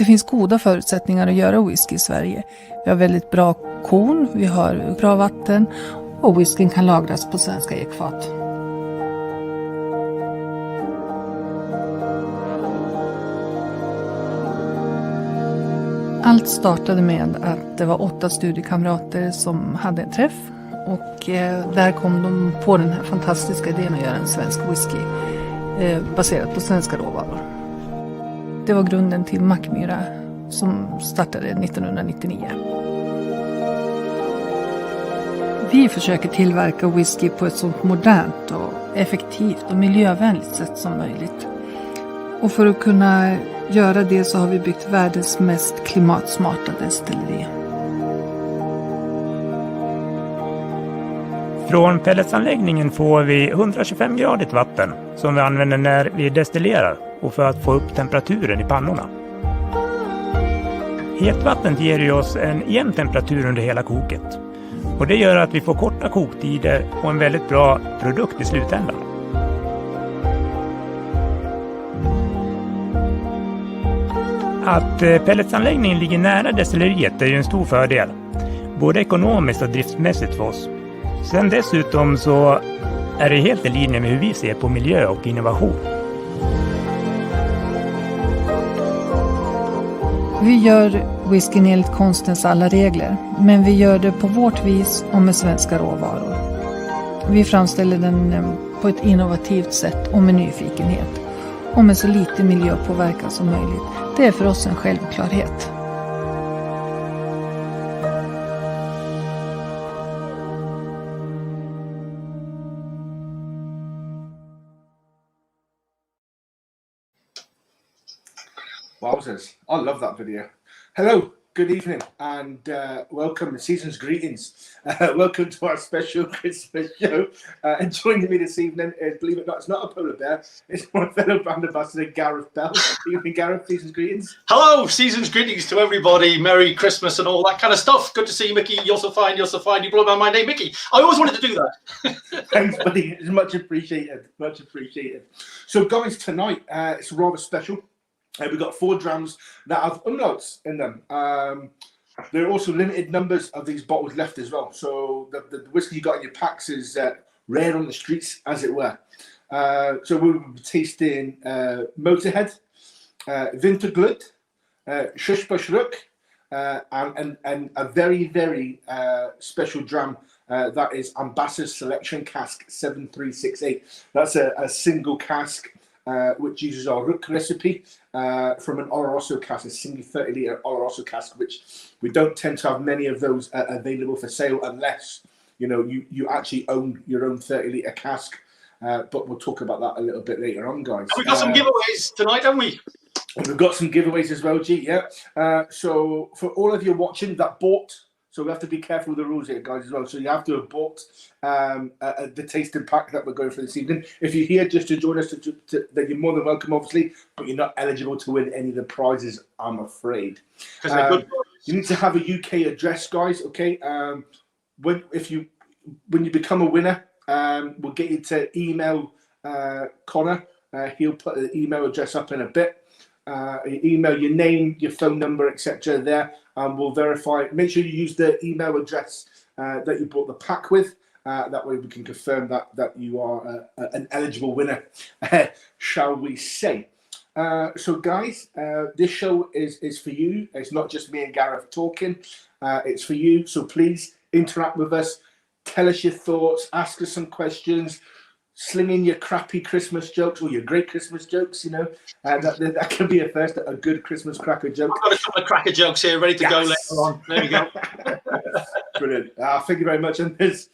Det finns goda förutsättningar att göra whisky i Sverige. Vi har väldigt bra korn, vi har bra vatten och whiskyn kan lagras på svenska ekfat. Allt startade med att det var 8 studiekamrater som hade en träff och där kom de på den här fantastiska idén att göra en svensk whisky baserat på svenska råvaror. Det var grunden till Mackmyra som startade 1999. Vi försöker tillverka whisky på ett så modernt och effektivt och miljövänligt sätt som möjligt. Och för att kunna göra det så har vi byggt världens mest klimatsmarta destilleri. Från pelletsanläggningen får vi 125-gradigt vatten som vi använder när vi destillerar och för att få upp temperaturen i pannorna. Hetvattnet ger ju oss en jämn temperatur under hela koket. Och det gör att vi får korta koktider och en väldigt bra produkt i slutändan. Att pelletsanläggningen ligger nära destilleriet är ju en stor fördel. Både ekonomiskt och driftsmässigt för oss. Sen dessutom så är det helt i linje med hur vi ser på miljö och innovation. Vi gör whiskyn enligt konstens alla regler, men vi gör det på vårt vis och med svenska råvaror. Vi framställer den på ett innovativt sätt och med nyfikenhet och med så lite miljöpåverkan som möjligt. Det är för oss en självklarhet. Wowzers, I love that video. Hello, good evening, and welcome, season's greetings. Welcome to our special Christmas show. And joining me this evening is, believe it or not, it's not a polar bear, it's my fellow brand ambassador, Gareth Bell. Good evening, Gareth, season's greetings. Hello, season's greetings to everybody. Merry Christmas and all that kind of stuff. Good to see you, Mickey. You're so fine, you're so fine. You brought my name, Mickey. I always wanted to do that. Thanks, buddy. It's much appreciated, much appreciated. So, guys, tonight, it's rather special. We've got 4 drams that have umlauts in them. There are also limited numbers of these bottles left as well. So the whiskey you got in your packs is rare on the streets, as it were. So we'll be tasting Motörhead Vinterglöd, Swedish, and a very, very special dram. That is Ambassador's Selection Cask 7368. That's a single cask. Which uses our Rook recipe from an Oloroso cask, a single 30-litre Oloroso cask, which we don't tend to have many of those available for sale unless you actually own your own 30-litre cask. But we'll talk about that a little bit later on, guys. We've got some giveaways tonight, haven't we? We've got some giveaways as well, G. Yeah. So for all of you watching that bought. So we have to be careful with the rules here, guys, as well. So you have to have bought the tasting pack that we're going for this evening. If you're here just to join us, then you're more than welcome, obviously, but you're not eligible to win any of the prizes, I'm afraid. You need to have a UK address, guys, okay? When you become a winner, we'll get you to email Connor. He'll put the email address up in a bit. Email your name, your phone number, etc. there, and we'll verify it. Make sure you use the email address that you bought the pack with. That way we can confirm that you are an eligible winner, shall we say. So guys, this show is for you. It's not just me and Gareth talking. It's for you. So please interact with us. Tell us your thoughts. Ask us some questions. Sling in your crappy Christmas jokes or your great Christmas jokes, that can be a good Christmas cracker joke. I've got a couple of cracker jokes here ready to go later on. There we go. Brilliant. Thank you very much on this.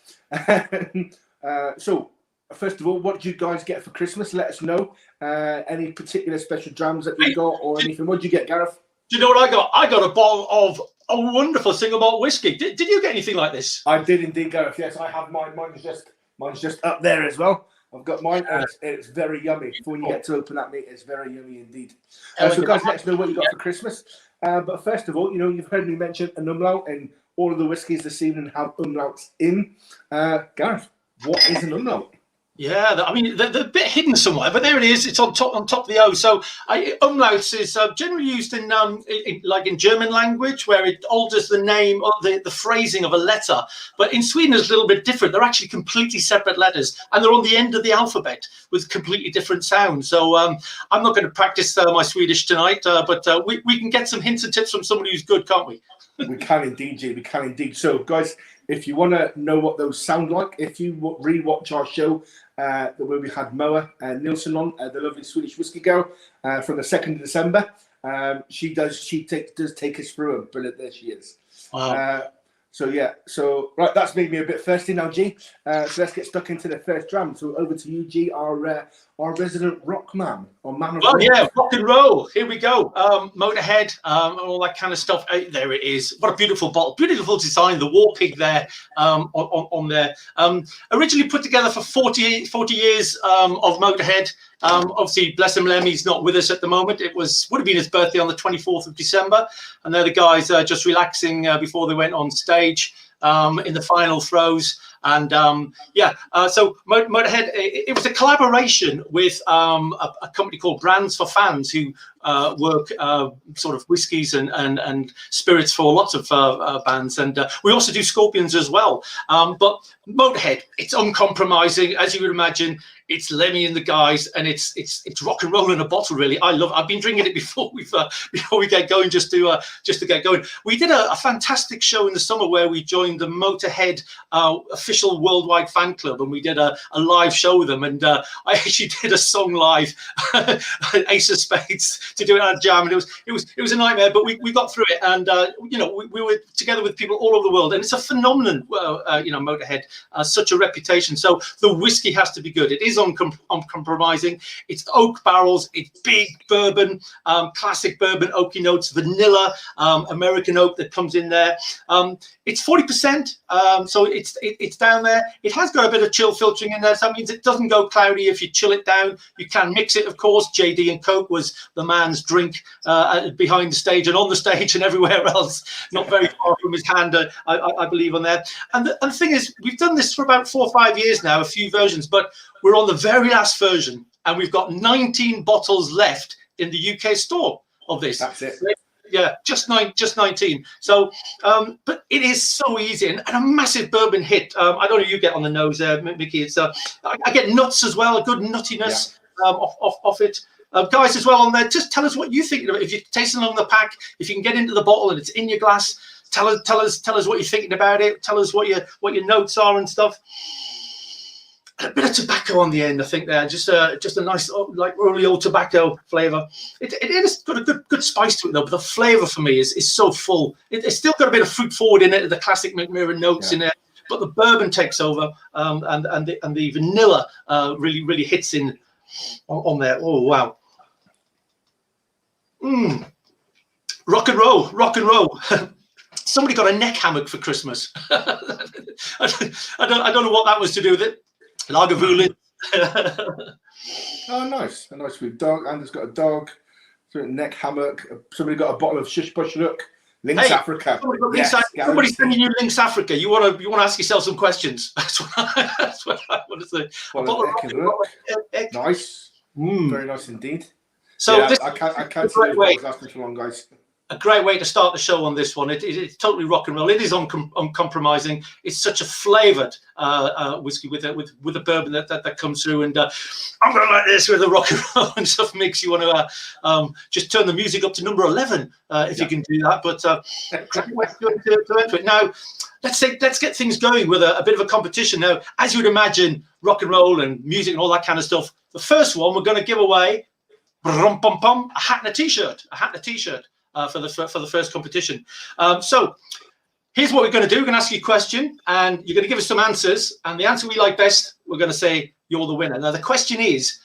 So, first of all, what did you guys get for Christmas? Let us know. Any particular special drams that you got or anything? What did you get, Gareth? Do you know what I got? I got a bottle of a wonderful single malt whiskey. Did you get anything like this? I did indeed, Gareth. Yes, I have mine. Mine's just up there as well. I've got mine. It's very yummy. When you get to open that, mate, it's very yummy indeed. So, guys, let us know what you got for Christmas. But first of all, you've heard me mention an umlaut, and all of the whiskies this evening have umlauts in. Gareth, what is an umlaut? Yeah, I mean they're a bit hidden somewhere, but there it is. It's on top of the O. So umlauts is generally used in like in German language, where it alters the name or the phrasing of a letter. But in Sweden, it's a little bit different. They're actually completely separate letters, and they're on the end of the alphabet with completely different sounds. So I'm not going to practice my Swedish tonight, but we can get some hints and tips from somebody who's good, can't we? We can indeed, G. We can indeed. So, guys, if you want to know what those sound like, if you rewatch our show, where we had Moa Nilsson on, the lovely Swedish whiskey girl, from the 2nd of December, she does take us through them. Brilliant, there she is. Wow. So yeah, so right, that's made me a bit thirsty now, G. So let's get stuck into the first dram. So over to you, G, our resident rock man or man of rock. Yeah, rock and roll. Here we go. Motörhead, all that kind of stuff. There it is. What a beautiful bottle, beautiful design. The war pig there on there. Originally put together for 40 years of Motörhead. Obviously, bless him, Lemmy's not with us at the moment. It would have been his birthday on the 24th of December, and they're the guys just relaxing before they went on stage in the final throws. And so Motörhead, it was a collaboration with a company called Brands for Fans, who work sort of whiskies and spirits for lots of bands, and we also do Scorpions as well. But Motörhead, it's uncompromising, as you would imagine. It's Lemmy and the guys, and it's rock and roll in a bottle. Really, I've been drinking it before we get going, just to get going. We did a fantastic show in the summer where we joined the Motörhead official worldwide fan club, and we did a live show with them. And I actually did a song live, Ace of Spades, to do it at a jam, and it was a nightmare, but we got through it. And we were together with people all over the world, and it's a phenomenon. Motörhead, such a reputation. So the whiskey has to be good. It is uncompromising. It's oak barrels. It's big bourbon, classic bourbon, oaky notes, vanilla, American oak that comes in there. It's 40%, so it's down there. It has got a bit of chill filtering in there, so that means it doesn't go cloudy if you chill it down. You can mix it, of course. JD and Coke was the man's drink behind the stage and on the stage and everywhere else, not very far from his hand, I believe, on there. And the thing is, we've done this for about 4 or 5 years now, a few versions, but we're on the very last version, and we've got 19 bottles left in the UK store of this. That's it. Yeah, just 19. So, but it is so easy and a massive bourbon hit. I don't know if you get on the nose there, Mickey. It's I get nuts as well, a good nuttiness off it. Guys as well on there, just tell us what you think. If you're tasting along the pack, if you can get into the bottle and it's in your glass, tell us what you're thinking about it. Tell us what your notes are and stuff. A bit of tobacco on the end, I think there, just a nice like really old tobacco flavour. It has got a good spice to it though, but the flavour for me is so full. It's still got a bit of fruit forward in it, the classic Mackmyra notes in there, but the bourbon takes over, and the vanilla really hits in on there. Oh wow, rock and roll. Somebody got a neck hammock for Christmas. I don't know what that was to do with it. Lagavulin. Oh, nice. A nice with dog. Andy's got a dog. Neck hammock. Somebody got a bottle of Shish Push Look. Lynx Africa. Somebody's sending you Lynx Africa. You want to ask yourself some questions. That's what I want to say. Nice. Very nice indeed. So yeah, I can't see those bottles lasting too long, guys. A great way to start the show on this one. It's totally rock and roll. It is uncompromising. It's such a flavoured whiskey with a bourbon that comes through. And I'm going to like this with the rock and roll and stuff. Makes you want to just turn the music up to number 11 if you can do that. But great way to enter it. Now, let's get things going with a bit of a competition. Now, as you would imagine, rock and roll and music and all that kind of stuff. The first one we're going to give away a hat and a t-shirt. For the first competition. So here's what we're going to do. We're going to ask you a question, and you're going to give us some answers. And the answer we like best, we're going to say you're the winner. Now, the question is,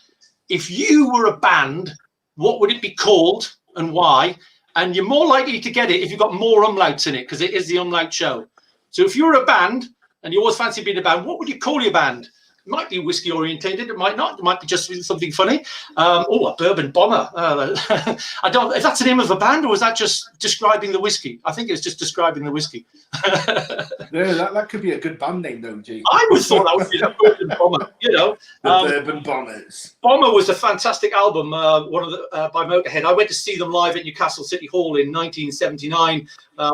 if you were a band, what would it be called and why? And you're more likely to get it if you've got more umlauts in it, because it is the umlaut show. So if you were a band and you always fancy being a band, what would you call your band? might be whiskey orientated. It might not. It might be just something funny. A bourbon bomber. I don't. If that's the name of a band, or is that just describing the whiskey? I think it's just describing the whiskey. Yeah, that could be a good band name, though, G. I would thought that would be the Bourbon Bomber. You know, the Bourbon Bombers. Bomber was a fantastic album. One of the by Motörhead. I went to see them live at Newcastle City Hall in 1979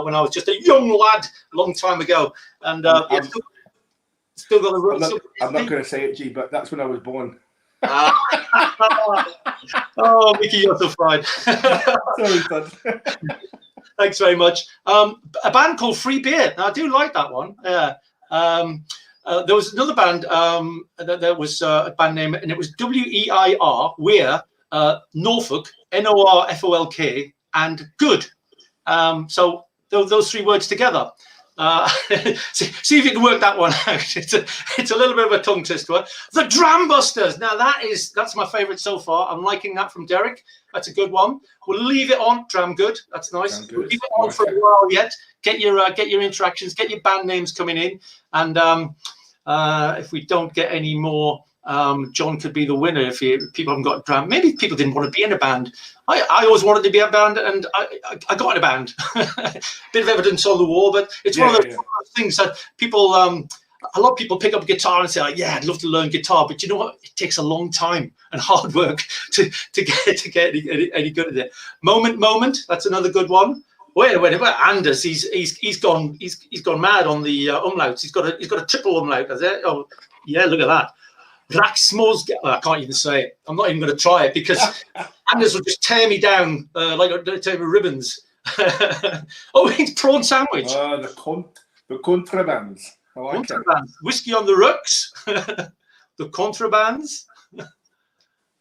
when I was just a young lad, a long time ago, and still got the. I'm not going to say it, G, but that's when I was born. Oh, Mickey, you're so fine. Sorry, bud. Thanks very much. A band called Free Beer. Now, I do like that one. Yeah. There was another band. There was a band name, and it was WEIR, Weir, Norfolk, NORFOLK, and Good. So those three words together. See if you can work that one out. It's a little bit of a tongue twister. The Dram Busters. Now that's my favourite so far. I'm liking that from Derek. That's a good one. We'll leave it on Dram Good. That's nice. We'll leave it on for a while yet. Get your interactions. Get your band names coming in. And if we don't get any more, John could be the winner if people haven't got Dram. Maybe people didn't want to be in a band. I always wanted to be a band, and I got in a band. Bit of evidence on the wall, but it's one of those things that people, a lot of people pick up a guitar and say, I'd love to learn guitar, but you know what? It takes a long time and hard work to get any good at it. Moment. That's another good one. Wait about Anders. He's gone mad on the umlauts. He's got a triple umlaut. Is it? Oh yeah, look at that. I can't even say it. I'm not even going to try it because Anders will just tear me down like tear me ribbons. Oh, it's prawn sandwich. The contrabands. I like contrabands. Whiskey on the rooks. The contrabands.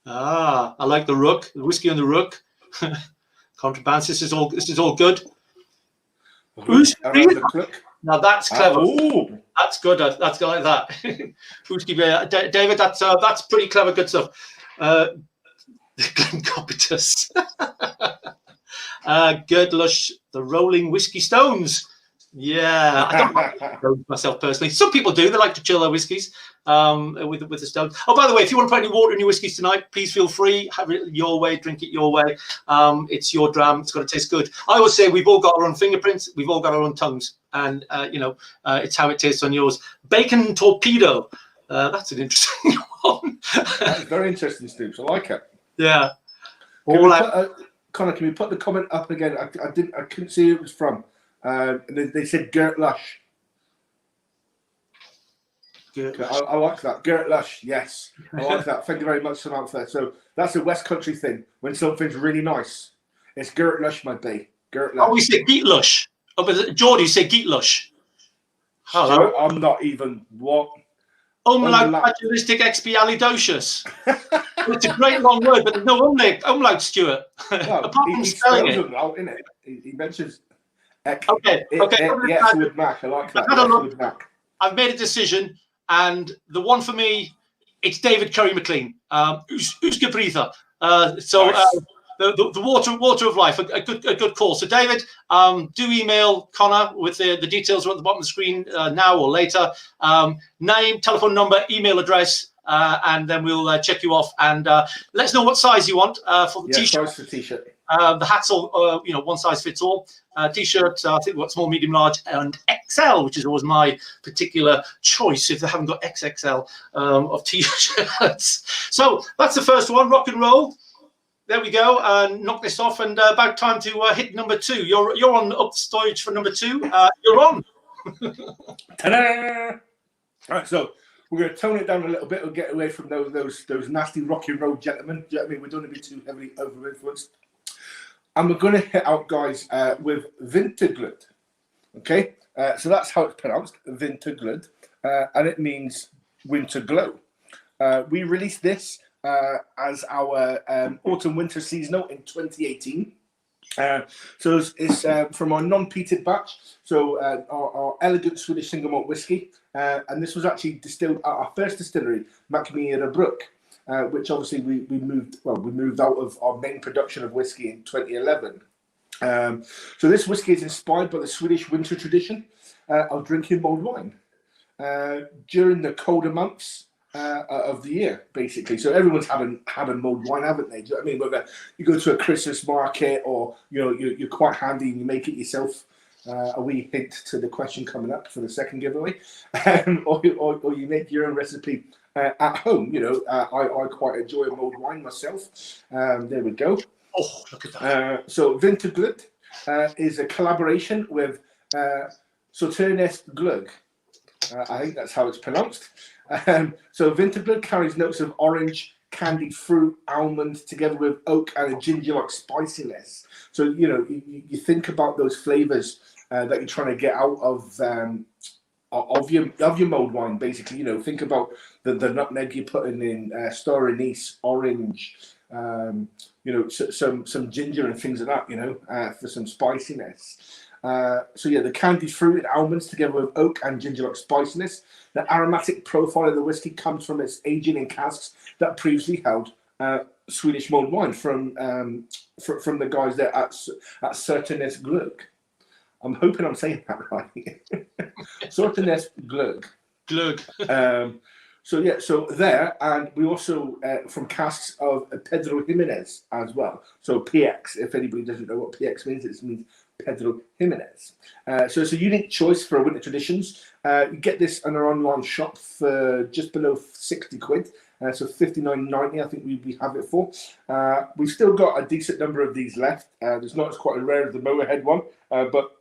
I like the rook. The whiskey on the rook. Contrabands. This is all good. Who's the cook? Now that's clever. That's good. That's good like that. David, that's pretty clever. Good stuff. The Glencopitus. Girdlush, the Rolling Whiskey Stones. Yeah, I don't like those myself personally. Some people do. They like to chill their whiskies with the stones. Oh, by the way, if you want to put any water in your whiskies tonight, please feel free. Have it your way. Drink it your way. It's your dram. It's got to taste good. I always say we've all got our own fingerprints. We've all got our own tongues. And, it's how it tastes on yours. Bacon Torpedo. That's an interesting one. That's very interesting, Steve. I like it. Yeah. Connor, can we put the comment up again? I couldn't see who it was from. They said Gert Lush. I like that. Gert Lush, yes. I like that. Thank you very much, Samantha. So that's a West Country thing. When something's really nice, it's Gert Lush, my bae. Gert Lush. Oh, we say Geet Lush. Oh, but Geordie, you say Geet Lush. Hello. I'm not even what. Umlaut expialidocious. It's a great long word, but there's no umlaut, Stuart. Well, apart from spelling it. Umlaut, innit? He mentions. Okay. Yes, with Mac. I like that. I've made a decision, and the one for me, it's David Curry McLean. Usgebreather. The water of life, a good call. So David, do email Connor with the details are at the bottom of the screen now or later. Name, telephone number, email address, and then we'll check you off and let us know what size you want for the t-shirt. Size for t-shirt. The hats all, one size fits all. T-shirts, I think we've got small, medium, large, and XL, which is always my particular choice if they haven't got XXL of t-shirts. So that's the first one, rock and roll. There we go. Knock this off, and about time to hit number 2. You're on up stage for number 2. You're on. Ta-da! All right, so we're going to tone it down a little bit. We'll get away from those nasty rock and roll gentlemen. Do you know what I mean? We don't want to be too heavily over-influenced. And we're going to hit out, guys, with Vinterglöd. Okay? So that's how it's pronounced, Vinterglöd. And it means winter glow. We released this as our autumn-winter seasonal in 2018. So it's from our non-peated batch. So our elegant Swedish single malt whiskey. And this was actually distilled at our first distillery, Mackmyra Bruk. Which obviously we moved out of our main production of whiskey in 2011. So this whiskey is inspired by the Swedish winter tradition of drinking mulled wine. During the colder months, of the year, basically. So everyone's had a mulled wine, haven't they? Do you know what I mean? Whether you go to a Christmas market or you're quite handy and you make it yourself. A wee hint to the question coming up for the second giveaway, or you make your own recipe at home. I quite enjoy a mulled wine myself. There we go. Oh, look at that. So Vinterglöd is a collaboration with Motörhead Glöd. I think that's how it's pronounced. So Vinterglöd carries notes of orange, candied fruit, almond, together with oak and a ginger-like spiciness. So you think about those flavors that you're trying to get out of your mulled wine. Basically, think about the nutmeg you're putting in, star anise, orange, some ginger and things like that. For some spiciness. So yeah, the candied fruit and almonds together with oak and ginger-like spiciness. The aromatic profile of the whiskey comes from its aging in casks that previously held Swedish mulled wine from the guys there at Characterises Glöd. I'm hoping I'm saying that right. Characterises Glöd. Glöd. So there, and we also from casks of Pedro Ximénez as well. So PX, if anybody doesn't know what PX means, it means Pedro Ximénez. So it's a unique choice for winter traditions. You get this in our online shop for just below 60 quid. So 59.90, I think we have it for. We've still got a decent number of these left. There's not as quite as rare as the Motörhead one, but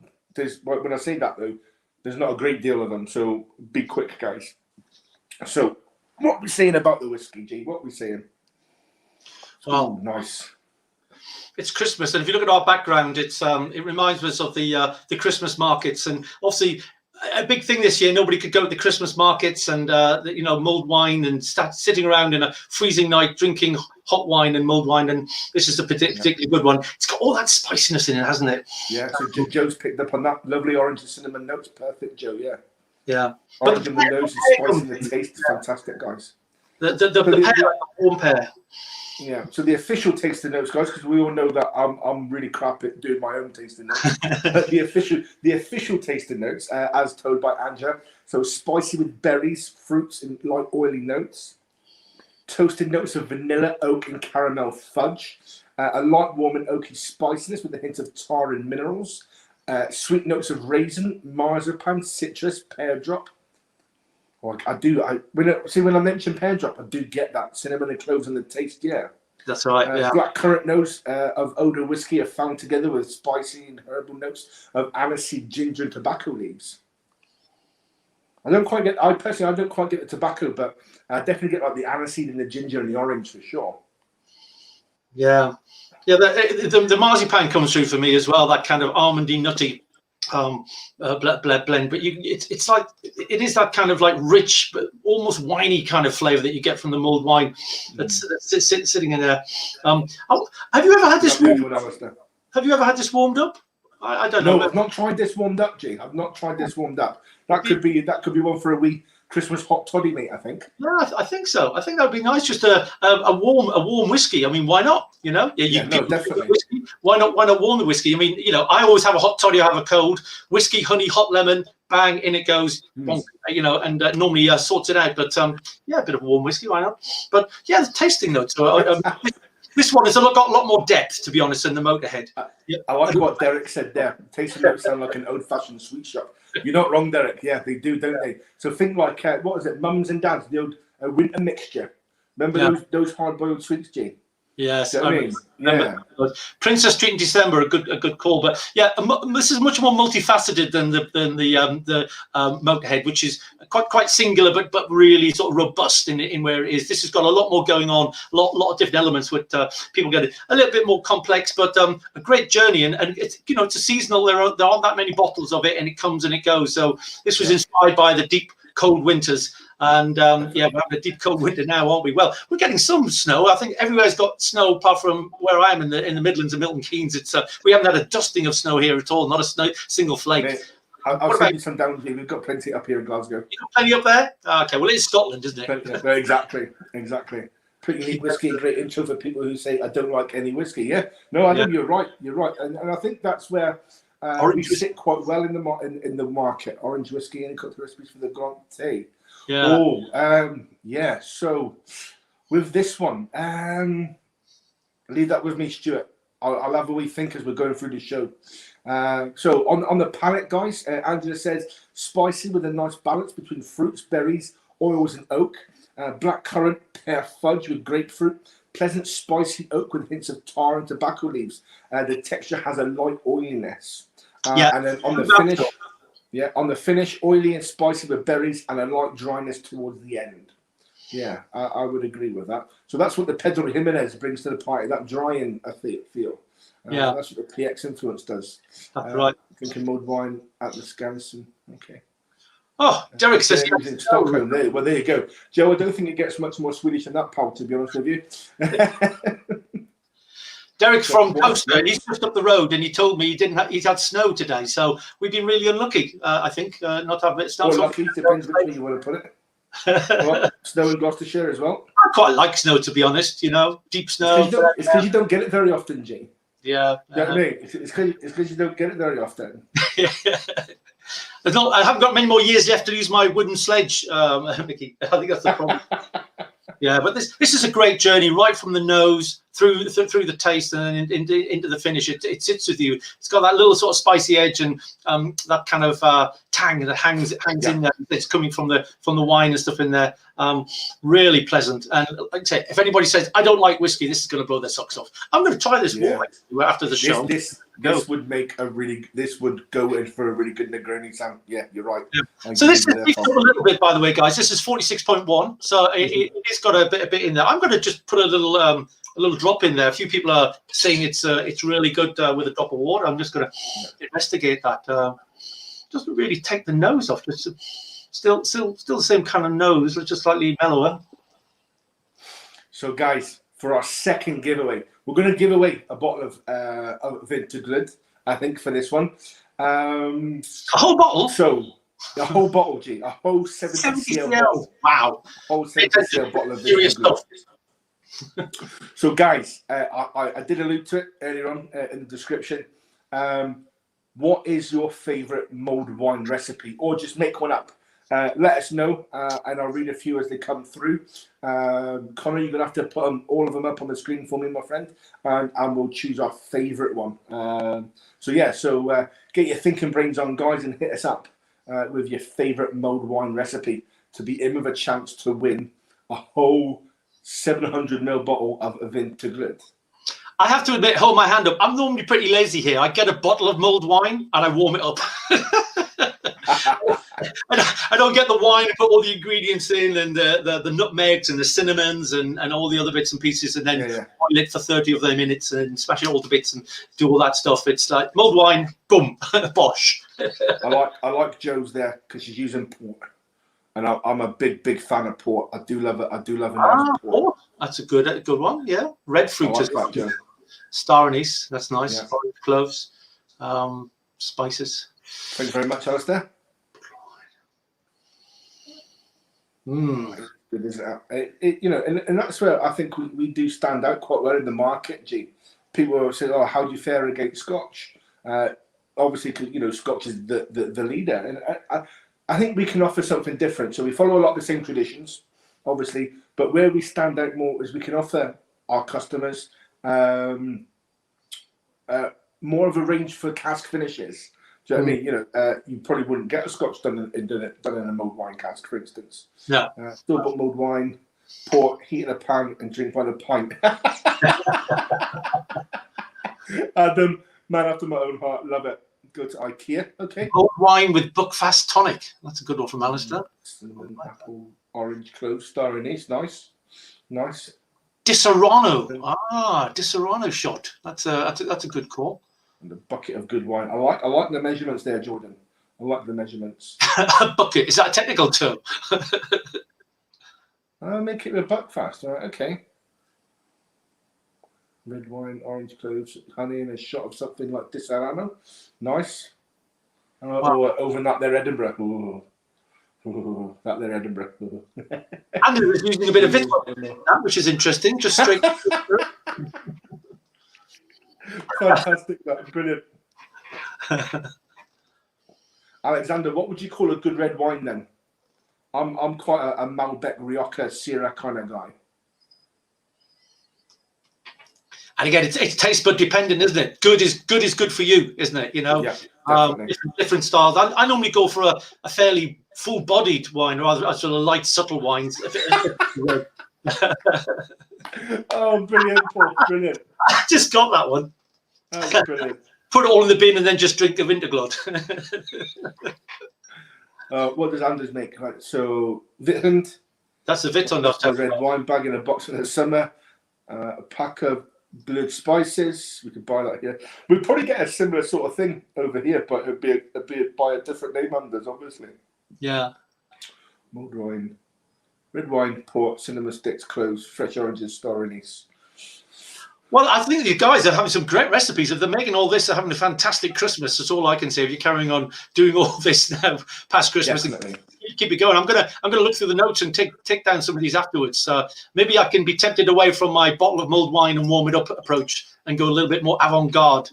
when I say that though, there's not a great deal of them. So be quick, guys. So what are we saying about the whiskey, G? What are we saying? Well, nice. It's Christmas, and if you look at our background, it reminds us of the Christmas markets, and obviously a big thing this year. Nobody could go to the Christmas markets and mulled wine and start sitting around in a freezing night drinking hot wine and mulled wine, and this is a particularly good one. It's got all that spiciness in it, hasn't it? Yeah. So Joe's picked up on that lovely orange and cinnamon notes. Perfect, Joe. Yeah. Yeah. Orange in the nose and spice in the taste. Fantastic, guys. The warm pair. Yeah, so the official tasting notes, guys, because we all know that I'm really crap at doing my own tasting notes. But the official tasting notes, as told by Anja, so spicy with berries, fruits, and light oily notes. Toasted notes of vanilla, oak, and caramel fudge. A light, warm, and oaky spiciness with a hint of tar and minerals. Sweet notes of raisin, marzipan, citrus, pear drop. When I mention pear drop, I do get that cinnamon and cloves in the taste. Yeah, that's right. Yeah, blackcurrant notes of odor whiskey are found together with spicy and herbal notes of aniseed, ginger, and tobacco leaves. I personally don't quite get the tobacco, but I definitely get like the aniseed and the ginger and the orange for sure. Yeah. The marzipan comes through for me as well. That kind of almondy, nutty blend, but it's like it is that kind of like rich but almost winey kind of flavor that you get from the mulled wine that's sitting in there. Have you ever had this warmed up? I don't know. No, I've not tried this warmed up, G. I've not tried this warmed up. That could be one for a wee Christmas hot toddy, mate. I think. Yeah, I think so. I think that would be nice. Just a warm whiskey. I mean, why not? Definitely. Whiskey. Why not warm the whiskey? I mean, I always have a hot toddy. I have a cold whiskey, honey, hot lemon, bang, in it goes. And normally sorts it out. But a bit of warm whiskey, why not? But yeah, the tasting notes. This one has got a lot more depth, to be honest, than the Motörhead. I like what Derek said there. Tasting notes sound like an old-fashioned sweet shop. You're not wrong, Derek. Yeah, they do, don't they? So think like, what is it, mums and dads, the old winter mixture. Remember those hard-boiled sweets, Gene? Yes, you know I mean? Yeah. Princess Street in December, a good call, but yeah, this is much more multifaceted than the Motörhead, which is quite singular, but really sort of robust in where it is. This has got a lot more going on, a lot of different elements. With people get it a little bit more complex, but a great journey, and it's it's a seasonal. There aren't that many bottles of it, and it comes and it goes. So this was inspired by the deep cold winters. And we're having a deep cold winter now, aren't we? Well, we're getting some snow. I think everywhere's got snow apart from where I am in the Midlands of Milton Keynes. It's we haven't had a dusting of snow here at all, not a single flake. Mate, I'll send you some down here. We've got plenty up here in Glasgow. You got plenty up there? Okay, well, it's Scotland, isn't it? Exactly. Pretty neat whiskey, great intro for people who say I don't like any whiskey. Yeah, no, I know you're right, and I think that's where we sit quite well in the market. Orange whiskey and cocktail recipes for the Grand Tea. Yeah. Yeah. So with this one, leave that with me, Stuart. I'll have a wee think as we're going through the show. So on the palate, guys, Angela says spicy with a nice balance between fruits, berries, oils, and oak. Black currant, pear fudge with grapefruit. Pleasant spicy oak with hints of tar and tobacco leaves. The texture has a light oiliness. And then on the finish, oily and spicy with berries and a light dryness towards the end. Yeah, I would agree with that. So that's what the Pedro Ximénez brings to the party, that drying feel. That's what the PX influence does. That's right. Drinking mulled wine at the Skansen. Okay. Oh, Derek says he's in Stockholm. There, well, there you go, Joe. I don't think it gets much more Swedish than that, pal. To be honest with you. Derek from Coaster, he's just up the road, and he told me he's had snow today, so we've been really unlucky. I think not to have a bit of snow. Lucky, depends which way you want to put it. Well, snow in Gloucestershire as well. I quite like snow, to be honest. You know, deep snow. It's because you don't get it very often, G. Yeah. You know what I mean? It's because you don't get it very often. I haven't got many more years left to use my wooden sledge, Mickey. I think that's the problem. Yeah, but this is a great journey, right from the nose through the taste and into the finish. It sits with you. It's got that little sort of spicy edge and that kind of tang that hangs in there. It's coming from the wine and stuff in there. Really pleasant. And like I say, if anybody says I don't like whiskey, this is going to blow their socks off. I'm going to try this more after the show. This would make this would go in for a really good Negroni sound. Yeah, you're right. Yeah. So this is a little bit, by the way, guys. This is 46.1, so it's got a bit in there. I'm going to just put a little drop in there. A few people are saying it's really good with a drop of water. I'm just going to investigate that. Doesn't really take the nose off. Just still the same kind of nose, but just slightly mellower. So, guys, for our second giveaway, we're going to give away a bottle of Vinterglöd, I think, for this one. A whole bottle? So, a whole bottle, G. A whole 70cl bottle. Wow. A whole 70cl bottle of Vinterglöd. So, guys, I did allude to it earlier on in the description. What is your favourite mulled wine recipe? Or just make one up. Let us know, and I'll read a few as they come through. Connor, you're going to have to put all of them up on the screen for me, my friend, and we'll choose our favourite one. So get your thinking brains on, guys, and hit us up with your favourite mulled wine recipe to be in with a chance to win a whole 700ml bottle of Vinterglöd. I have to admit, hold my hand up. I'm normally pretty lazy here. I get a bottle of mulled wine and I warm it up. I don't get the wine and put all the ingredients in and the nutmegs and the cinnamons and all the other bits and pieces and then boil it for 30 of their minutes and smash it all to bits and do all that stuff. It's like mulled wine, boom, bosh. I like Joe's there because she's using port, and I'm a big fan of port. I do love it. I do love a nice port. That's a good one. Yeah, red fruit as well. Joe. Star anise, that's nice. Yeah. Cloves, spices. Thank you very much, Alistair. Good, isn't it? And that's where I think we do stand out quite well in the market. G, people will say, "Oh, how do you fare against Scotch?" Obviously, because Scotch is the leader, and I think we can offer something different. So we follow a lot of the same traditions, obviously, but where we stand out more is we can offer our customers more of a range for cask finishes. Do you know what I mean? You probably wouldn't get a Scotch done in a mulled wine cask, for instance. Yeah. Still got mulled wine, port, heat in a pan, and drink by the pint. Adam, man after my own heart, love it. Go to IKEA, okay? Mulled wine with Buckfast tonic. That's a good one from Alistair. Cinnamon, apple, orange, clove, star anise, nice. Disaronno. Disaronno shot. That's a good call. And a bucket of good wine. I like the measurements there, Jordan. I like the measurements. A bucket, is that a technical term? I'll make it with Buckfast. All right, okay. Red wine, orange cloves, honey, and a shot of something like Disaronno. Nice. Or over that there Edinburgh. Ooh, that there Edinburgh. Andrew was using a bit of vitamin, which is interesting. Just straight. Fantastic, that's brilliant. Alexander, what would you call a good red wine then? I'm quite a Malbec Rioja Syrah kind of guy. And again, it's taste bud dependent, isn't it? Good is good for you, isn't it? You know, Yeah, definitely. Different styles. I normally go for a fairly full-bodied wine rather than sort of light, subtle wines. Oh, brilliant, Paul, brilliant. I just got that one. Oh, brilliant. Put it all in the bin and then just drink the Vinterglöd. What does Anders make? Right, so Vithand. That's the Vitton. A red wine bag in a box in the summer. A pack of glöd spices. We could buy that here. We'd probably get a similar sort of thing over here, but it'd be by a different name, Anders, obviously. Yeah. Mulled wine, red wine, port, cinnamon sticks, cloves, fresh oranges, star anise. Well, I think you guys are having some great recipes. If they're making all this, they're having a fantastic Christmas. That's all I can say. If you're carrying on doing all this now past Christmas, Definitely. keep it going. I'm gonna look through the notes and take down some of these afterwards. Maybe I can be tempted away from my bottle of mulled wine and warm it up approach and go a little bit more avant-garde.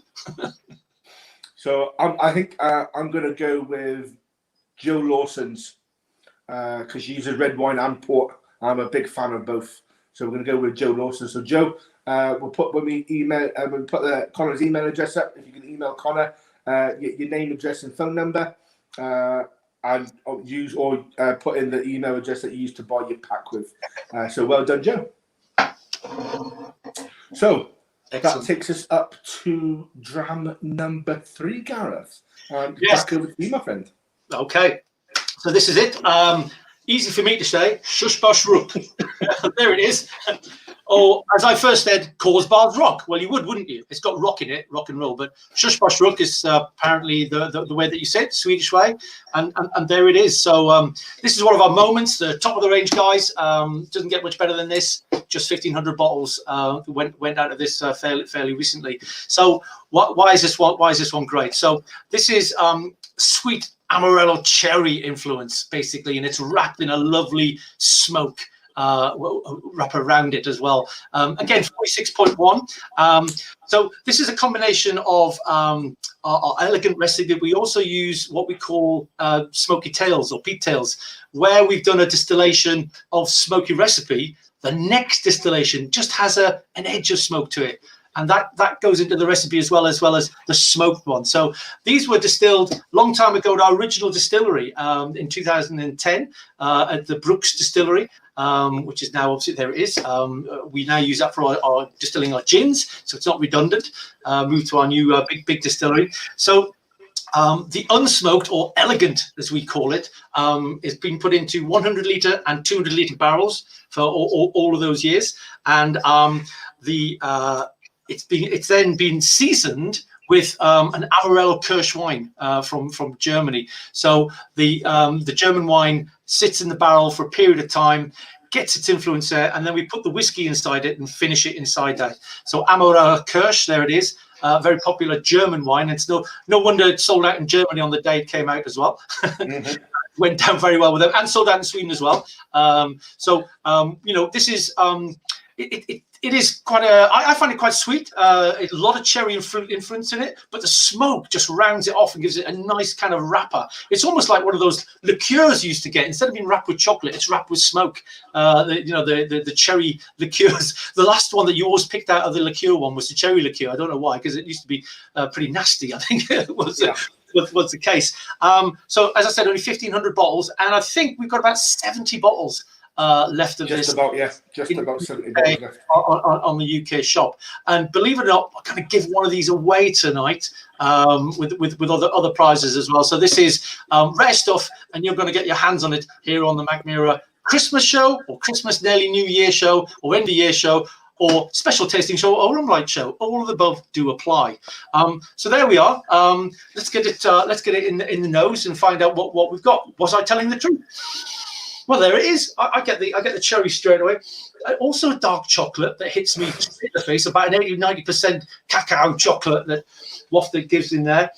So I think I'm gonna go with Joe Lawson's because she uses red wine and port. I'm a big fan of both, so we're gonna go with Joe Lawson. So Joe. We'll put the Connor's email address up. If you can email Connor your name, address, and phone number, and put in the email address that you used to buy your pack with. So well done, Joe. So Excellent. That takes us up to dram number 3, Gareth. Yes. Back over to you, my friend. Okay, so this is it. Easy for me to say. Shush Bosh Rook. There it is. Or, as I first said, Cause Bars Rock. Well, you wouldn't you? It's got rock in it, rock and roll. But Shush Bosh Rook is apparently the way that you say it, Swedish way. And there it is. So this is one of our moments, the top of the range, guys. Doesn't get much better than this. Just 1,500 bottles went out of this fairly recently. So why is this one? Why is this one great? So this is sweet Amarillo cherry influence, basically, and it's wrapped in a lovely smoke. Wrap around it as well. Again, 46.1. So this is a combination of our elegant recipe. We also use what we call smoky tails or peat tails, where we've done a distillation of smoky recipe. The next distillation just has an edge of smoke to it. And that goes into the recipe as well as the smoked one. So these were distilled long time ago at our original distillery in 2010 at the Brooks distillery, which is now obviously there it is. We now use that for our distilling our gins, so it's not redundant. Moved to our new big distillery. So the unsmoked or elegant, as we call it, is being put into 100 litre and 200 litre barrels for all of those years, and it's then been seasoned with an Amarillo Kirsch wine from Germany. So the German wine sits in the barrel for a period of time, gets its influence there, and then we put the whiskey inside it and finish it inside that. So Amarillo Kirsch, there it is. Very popular German wine. It's no wonder it sold out in Germany on the day it came out as well. Mm-hmm. Went down very well with them, and sold out in Sweden as well. This is it is quite I find it quite sweet. A lot of cherry and fruit influence in it, but the smoke just rounds it off and gives it a nice kind of wrapper. It's almost like one of those liqueurs you used to get. Instead of being wrapped with chocolate, it's wrapped with smoke. The cherry liqueurs. The last one that you always picked out of the liqueur one was the cherry liqueur. I don't know why, because it used to be pretty nasty, I think was the case. So as I said, only 1,500 bottles, and I think we've got about 70 bottles left of just this. Just about 70 bottles left on the UK shop. And believe it or not, I'm going to give one of these away tonight with other prizes as well. So this is rare stuff, and you're going to get your hands on it here on the Mackmyra Christmas show, or Christmas nearly New Year show, or end of year show, or special tasting show, or rum light show. All of the above do apply. So there we are. Let's get it in the nose and find out what we've got. Was I telling the truth? Well, there it is. I get the cherry straight away. Also a dark chocolate that hits me in the face, about an 80-90% cacao chocolate that Wafted gives in there.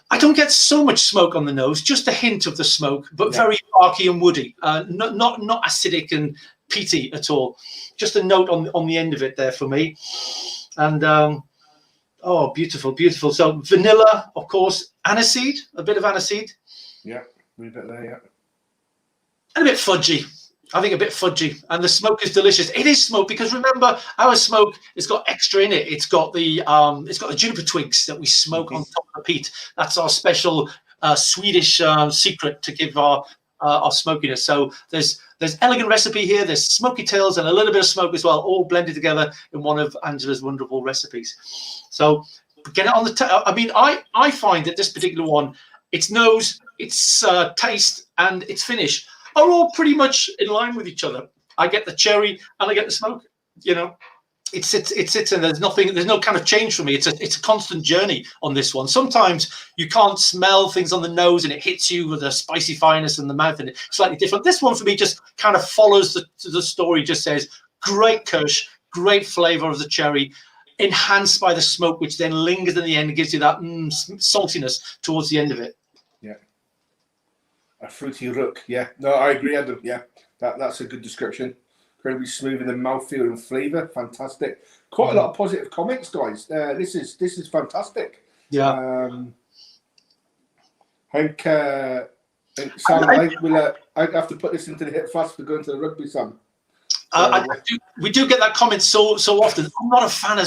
I don't get so much smoke on the nose, just a hint of the smoke, but very barky and woody. Not acidic and peaty at all. Just a note on the end of it there for me. And oh, beautiful, beautiful. So vanilla, of course, aniseed, a bit of aniseed. Yeah, a bit there, yeah. and a bit fudgy. I think a bit fudgy, and the smoke is delicious. It is smoke because remember our smoke has got extra in it. It's got the juniper twigs that we smoke on top of the peat. That's our special Swedish secret to give our smokiness. So there's elegant recipe here. There's smoky tails and a little bit of smoke as well, all blended together in one of Angela's wonderful recipes. So get it on the. I mean, I find that this particular one, its nose, its taste, and its finish are all pretty much in line with each other. I get the cherry and I get the smoke. You know, it sits and there's no kind of change for me. It's a constant journey on this one. Sometimes you can't smell things on the nose and it hits you with a spicy fineness in the mouth and it's slightly different. This one for me just kind of follows the story. Just says great kirsch, great flavor of the cherry, enhanced by the smoke, which then lingers in the end and gives you that saltiness towards the end of it. Yeah. A fruity rook, yeah. No, I agree, Adam. Yeah, that's a good description. Incredibly smooth in the mouthfeel and flavour. Fantastic. Quite a lot of positive comments, guys. This is fantastic. Yeah. I think Sam, I have to put this into the hit fast for going to the rugby, Sam. We do get that comment so often. I'm not a fan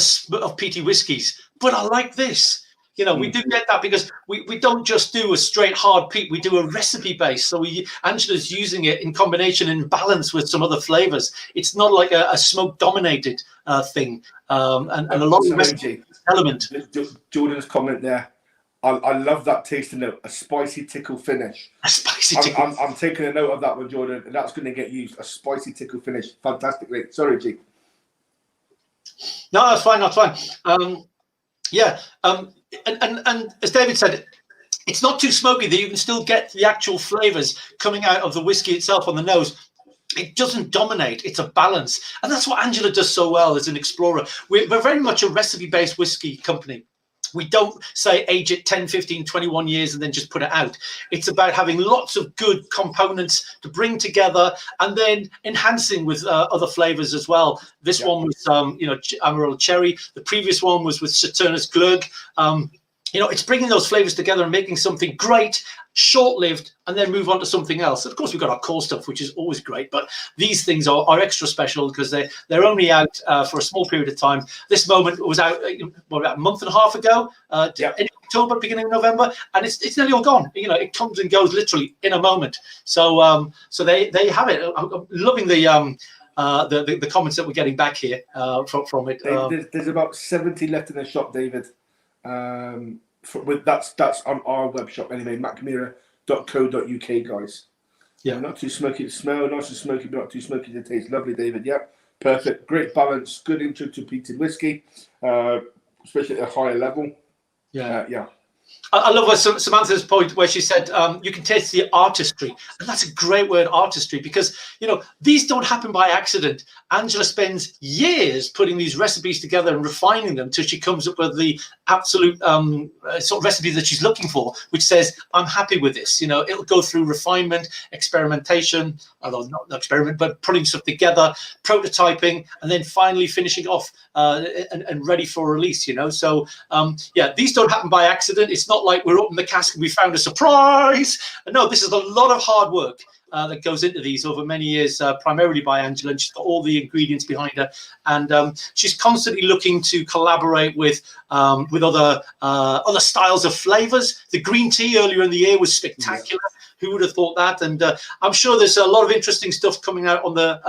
of peaty whiskies, but I like this. You know, we do get that because we don't just do a straight hard peat. We do a recipe base. So Angela's using it in combination and balance with some other flavors. It's not like a smoke dominated thing. And a lot of recipe element. Jordan's comment there. I love that tasting note. A spicy tickle finish. A spicy tickle. I'm taking a note of that one, Jordan. And that's going to get used. A spicy tickle finish. Fantastically. Sorry, G. No, that's fine. That's fine. Yeah. And as David said, it's not too smoky that you can still get the actual flavors coming out of the whiskey itself on the nose. It doesn't dominate. It's a balance. And that's what Angela does so well as an explorer. We're very much a recipe-based whiskey company. We don't say age it 10, 15, 21 years and then just put it out. It's about having lots of good components to bring together and then enhancing with other flavors as well. This one was, Amarillo cherry. The previous one was with Saturnus glögg. It's bringing those flavors together and making something great, short-lived, and then move on to something else. Of course, we've got our core stuff, which is always great, but these things are extra special because they're only out for a small period of time. This moment was out about a month and a half ago, in October, beginning of November, and it's nearly all gone. You know, it comes and goes literally in a moment. So they have it. I'm loving the comments that we're getting back here from it. There's about 70 left in the shop, David. That's on our web shop anyway, mackmyra.co.uk, guys. Yeah, not too smoky to smell, not too smoky, but not too smoky to taste. Lovely, David. Yeah, perfect, great balance, good intro to peated whiskey, especially at a higher level. Yeah. I love Samantha's point where she said you can taste the artistry, and that's a great word, artistry, because these don't happen by accident. Angela spends years putting these recipes together and refining them till she comes up with the absolute sort of recipe that she's looking for, which says, I'm happy with this. It'll go through refinement, experimentation, although not experiment, but putting stuff together, prototyping, and then finally finishing off and ready for release. So these don't happen by accident. It's not like we're opening the cask and we found a surprise. No, this is a lot of hard work that goes into these over many years, primarily by Angela, and she's got all the ingredients behind her, and she's constantly looking to collaborate with other styles of flavors. The green tea earlier in the year was spectacular. Who would have thought that? And I'm sure there's a lot of interesting stuff coming out on the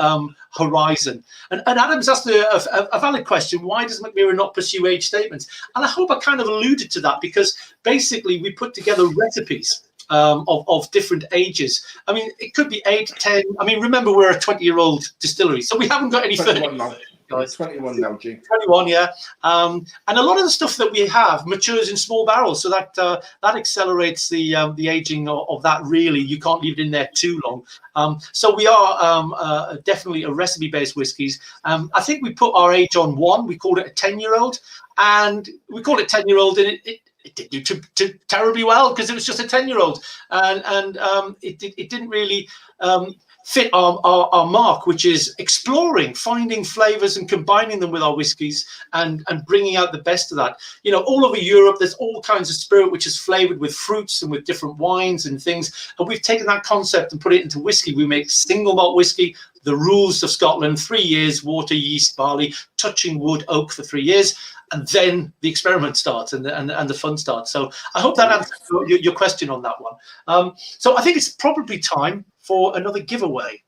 horizon. And Adam's asked a valid question. Why does Mackmyra not pursue age statements? And I hope I kind of alluded to that, because basically we put together recipes of different ages. I mean, it could be 8, 10. I mean, remember, we're a 20-year-old distillery, so we haven't got any 30 guys. 21 now, G. 21, yeah. And a lot of the stuff that we have matures in small barrels, so that accelerates the aging of that. Really, you can't leave it in there too long. So we are definitely a recipe-based whiskies. I think we put our age on 1. We called it a 10-year-old, and we called it 10-year-old, and it didn't do terribly well because it was just a 10-year-old, and it didn't really fit our mark, which is exploring, finding flavors and combining them with our whiskies and bringing out the best of that. You know, all over Europe, there's all kinds of spirit which is flavored with fruits and with different wines and things. And we've taken that concept and put it into whiskey. We make single malt whiskey, the rules of Scotland, 3 years, water, yeast, barley, touching wood, oak for 3 years. And then the experiment starts and the fun starts. So I hope that answers your question on that one. So I think it's probably time for another giveaway.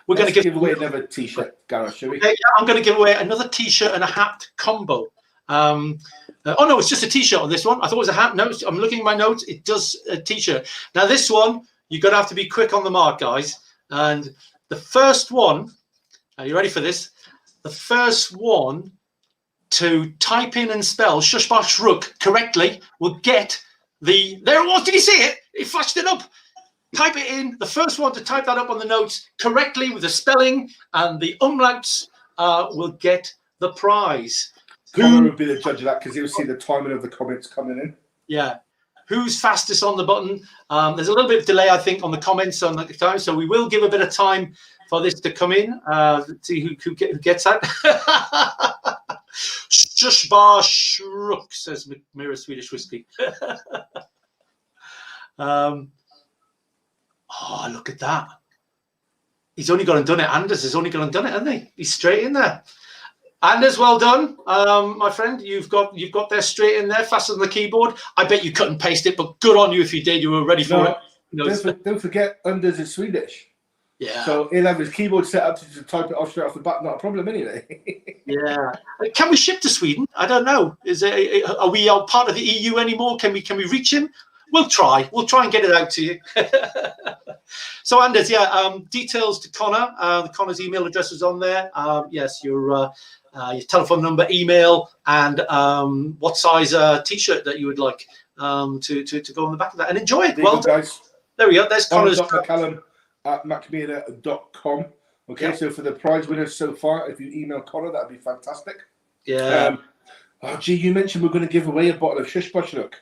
We're going to give away another T-shirt, Gareth, shall we? Yeah, I'm going to give away another T-shirt and a hat combo. Oh no, it's just a T-shirt on this one. I thought it was a hat. No, I'm looking at my notes. It does a T-shirt. Now this one, you're going to have to be quick on the mark, guys. And the first one, are you ready for this? The first one to type in and spell Shush Bash Rook correctly will get the, there it was, did you see it? It flashed it up. Type it in. The first one to type that up on the notes correctly with the spelling and the umlauts will get the prize. Connor will be the judge of that because he'll see the timing of the comments coming in. Yeah. Who's fastest on the button? There's a little bit of delay, I think, on the comments on the time, so we will give a bit of time for this to come in. See who gets that. Shush Bash Rook, says Mackmyra Swedish Whisky. Oh, look at that. He's only gone and done it. Anders has only gone and done it, hasn't he? He's straight in there. Anders, well done, my friend. You've got there straight in there, faster than the keyboard. I bet you cut and paste it, but good on you if you did. You were ready for it. You know, don't forget, Anders is Swedish. Yeah. So he'll have his keyboard set up to type it off straight off the bat. Not a problem anyway. Yeah. Can we ship to Sweden? I don't know. Are we part of the EU anymore? Can we reach him? We'll try. We'll try and get it out to you. So Anders, yeah, details to Connor. Connor's email address is on there. Yes, your telephone number, email, and what size T-shirt that you would like to go on the back of that and enjoy it. Well, guys. There we go. There's Connor's. At mackmyra.com. Okay, yeah. So for the prize winners so far, if you email Connor, that'd be fantastic. Yeah. Oh, gee, you mentioned we're going to give away a bottle of Shush Bash Rook.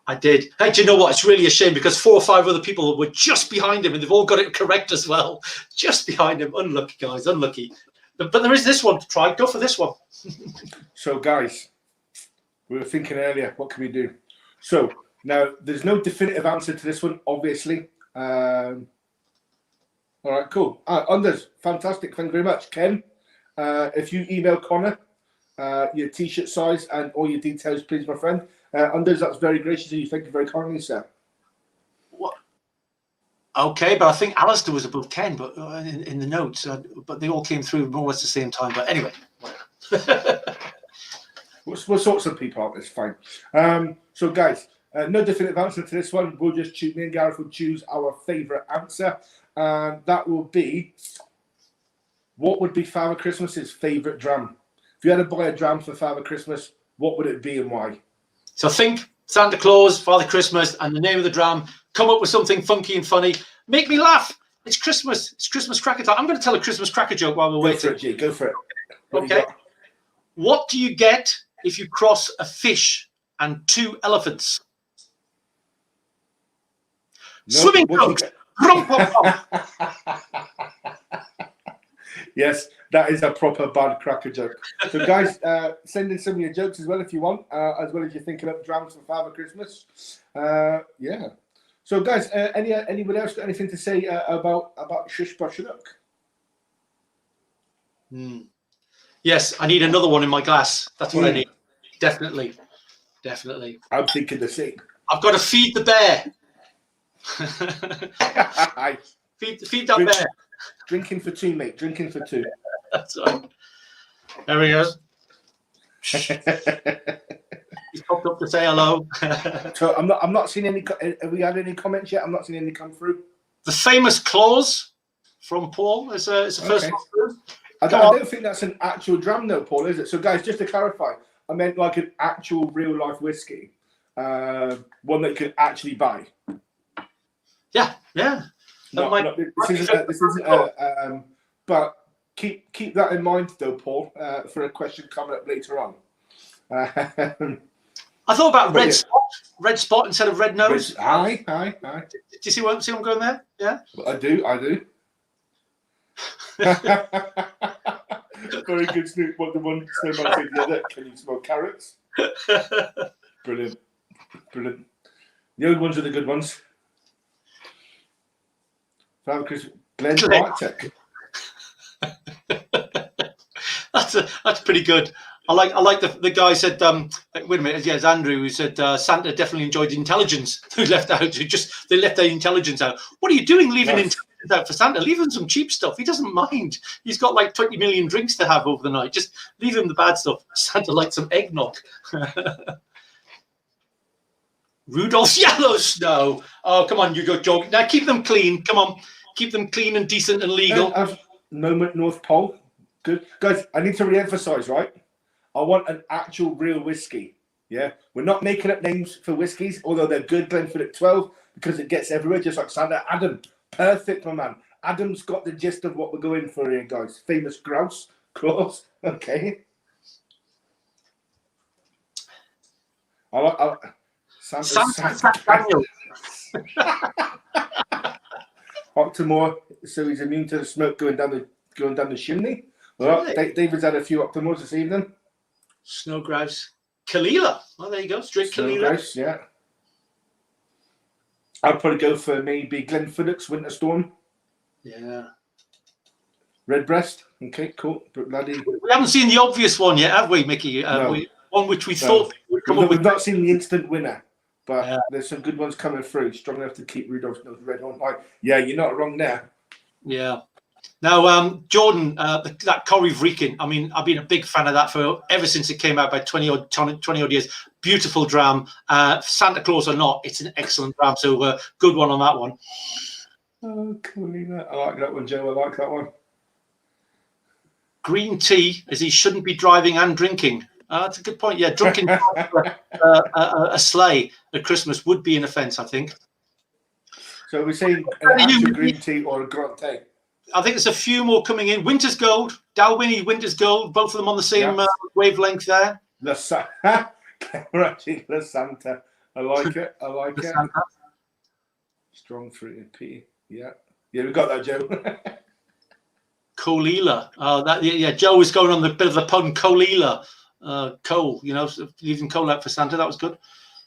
I did. Hey, do you know what? It's really a shame because 4 or 5 other people were just behind him and they've all got it correct as well. Just behind him. Unlucky, guys. Unlucky. But there is this one to try. Go for this one. So, guys, we were thinking earlier, what can we do? So, now, there's no definitive answer to this one, obviously. All right, cool. Anders, fantastic. Thank you very much. Ken, if you email Connor your T-shirt size and all your details, please, my friend. Anders, that's very gracious of you. Thank you very kindly, sir. What? Okay, but I think Alistair was above Ken, but in the notes, but they all came through more or less the same time. But anyway. We'll sort some people out. It's fine. So, guys, no definitive answer to this one. We'll just choose, me and Gareth will choose our favourite answer. And that will be, what would be Father Christmas's favourite dram? If you had to buy a dram for Father Christmas, what would it be and why? So think Santa Claus, Father Christmas, and the name of the dram. Come up with something funky and funny. Make me laugh. It's Christmas. It's Christmas cracker time. I'm going to tell a Christmas cracker joke while we're waiting. Go for it, G. Go for it. Okay. What do you get if you cross a fish and 2 elephants? No, swimming trunks. Yes, that is a proper bad cracker joke. So, guys, send in some of your jokes as well if you want, as well as you're thinking up drams for Father Christmas. Yeah. So, guys, anyone else got anything to say about Shush Bash Rook? Yes, I need another one in my glass. That's what I need. Definitely. I'm thinking the same. I've got to feed the bear. feed that bear. Drinking for 2, mate. Drinking for 2. That's right. There he goes. He's popped up to say hello. So I'm not seeing any. Have we had any comments yet? I'm not seeing any come through. The famous clause from Paul is the first one through. I don't think that's an actual dram, though, Paul, is it? So, guys, just to clarify, I meant like an actual real life whiskey, one that you can actually buy. Yeah. This isn't. But keep that in mind, though, Paul, for a question coming up later on. I thought about red spot instead of red nose. Aye. Do you see what I'm going there? Yeah. I do. Very good, Snoop. What the one snowman said the other. Can you smell carrots? Brilliant. Brilliant. The old ones are the good ones. Glenn Bartek. That's pretty good. I like the guy said. Wait a minute. Yeah, it's Andrew who said Santa definitely enjoyed the intelligence. Who left out? They left their intelligence out. What are you doing leaving intelligence out for Santa? Leave him some cheap stuff. He doesn't mind. He's got like 20 million drinks to have over the night. Just leave him the bad stuff. Santa likes some eggnog. Rudolph's yellow snow. Oh, come on, you go joking. Now keep them clean. Come on, keep them clean and decent and legal. Moment North Pole. Good. Guys, I need to re-emphasize, right? I want an actual real whiskey. Yeah? We're not making up names for whiskies, although they're good. Glenfiddich 12, because it gets everywhere, just like Santa. Adam, perfect, my man. Adam's got the gist of what we're going for here, guys. Famous grouse. Claws. Okay. Santa Daniel. Octomore, so he's immune to the smoke going down the chimney. Well, really? David's had a few Octomores this evening. Snow grouse. Kalila. Well, there you go. Straight Kalila. Grouse, yeah. I'd probably go for maybe Glenfiddich's Winter Storm. Yeah. Redbreast. Okay, cool. But bloody... We haven't seen the obvious one yet, have we, Mickey? No. One which we thought would come up with. We've not seen the instant winner, but there's some good one's coming through. Strong enough to keep Rudolph's nose red on high. Yeah, you're not wrong there. Yeah. Now, Jordan, that Corrie Vreeken, I mean, I've been a big fan of that for ever since it came out by 20 odd years. Beautiful dram. Santa Claus or not, it's an excellent dram. So good one on that one. Oh, cool. I like that one, Joe. I like that one. Green tea, as he shouldn't be driving and drinking. That's a good point. Yeah, drinking a sleigh at Christmas would be an offence, I think. So we're saying an actual green tea or a Grand tea? I think there's a few more coming in. Winter's Gold, Dalwhinnie, Winter's Gold, both of them on the same wavelength there. La Santa. I like it. I like it. Santa. Strong fruited pea. Yeah. Yeah, we got that, Joe. Colila. Joe was going on the bit of the pun, Colila. Coal, leaving coal out for Santa. That was good.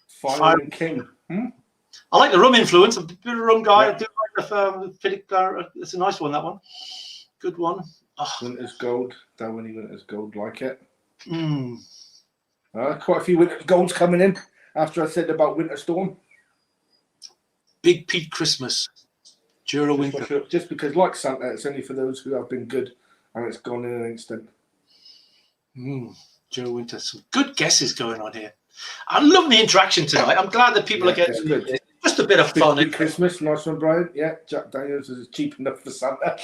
Fire and King. I like the rum influence. I'm a bit of a rum guy. Yeah. I do like the it's a nice one, that one. Good one. Winter's Gold. Dalwhinnie Winter's Gold. Like it. Quite a few Winter's Golds coming in after I said about Winter Storm. Big Pete Christmas. Jura Winter. Just because, like Santa, it's only for those who have been good and it's gone in an instant. Joe Winter, some good guesses going on here. I'm loving the interaction tonight. I'm glad that people are getting just a bit of fun. Big Christmas, nice one, Brian. Yeah, Jack Daniels is cheap enough for Santa.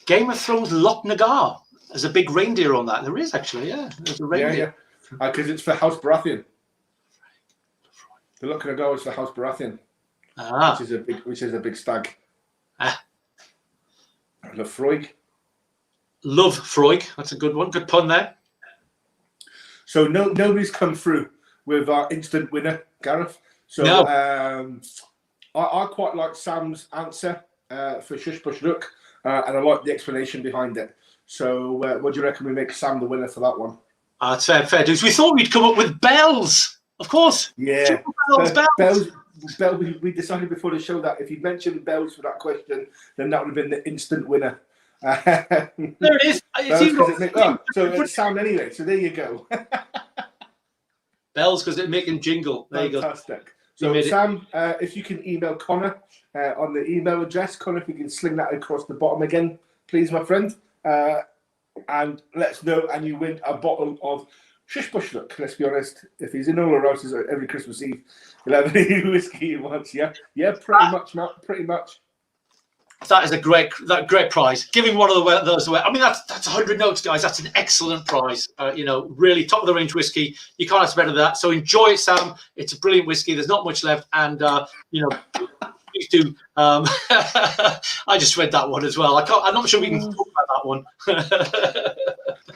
Game of Thrones Loch Nagar. There's a big reindeer on that. There is actually, yeah. There's a reindeer. Yeah. Because it's for House Baratheon. The Loch Nagar is for House Baratheon, which is a big stag. Lefroig. Love Freud. That's a good one. Good pun there. So nobody's come through with our instant winner, Gareth. So no. I quite like Sam's answer for Shush Bush Look, and I like the explanation behind it. So what do you reckon we make Sam the winner for that one? That's fair dues. We thought we'd come up with bells, of course. Yeah. Bells. We decided before the show that if you mentioned bells for that question, then that would have been the instant winner. There it is. So it's Sam anyway. So there you go. Bells because it make him jingle. There you go. Fantastic. So Sam, if you can email Connor on the email address, Connor, if you can sling that across the bottom again, please, my friend, and let us know, and you win a bottle of Shush Bush Look. Let's be honest, if he's in all our houses every Christmas Eve, he'll have any whiskey he wants. Yeah, pretty much, Matt. Pretty much. That is a great prize. Giving one of those away. I mean, that's 100 notes, guys. That's an excellent prize. Really top of the range whiskey. You can't ask better than that. So enjoy it, Sam. It's a brilliant whiskey. There's not much left, and please do. I just read that one as well. I'm not sure we can talk about that one.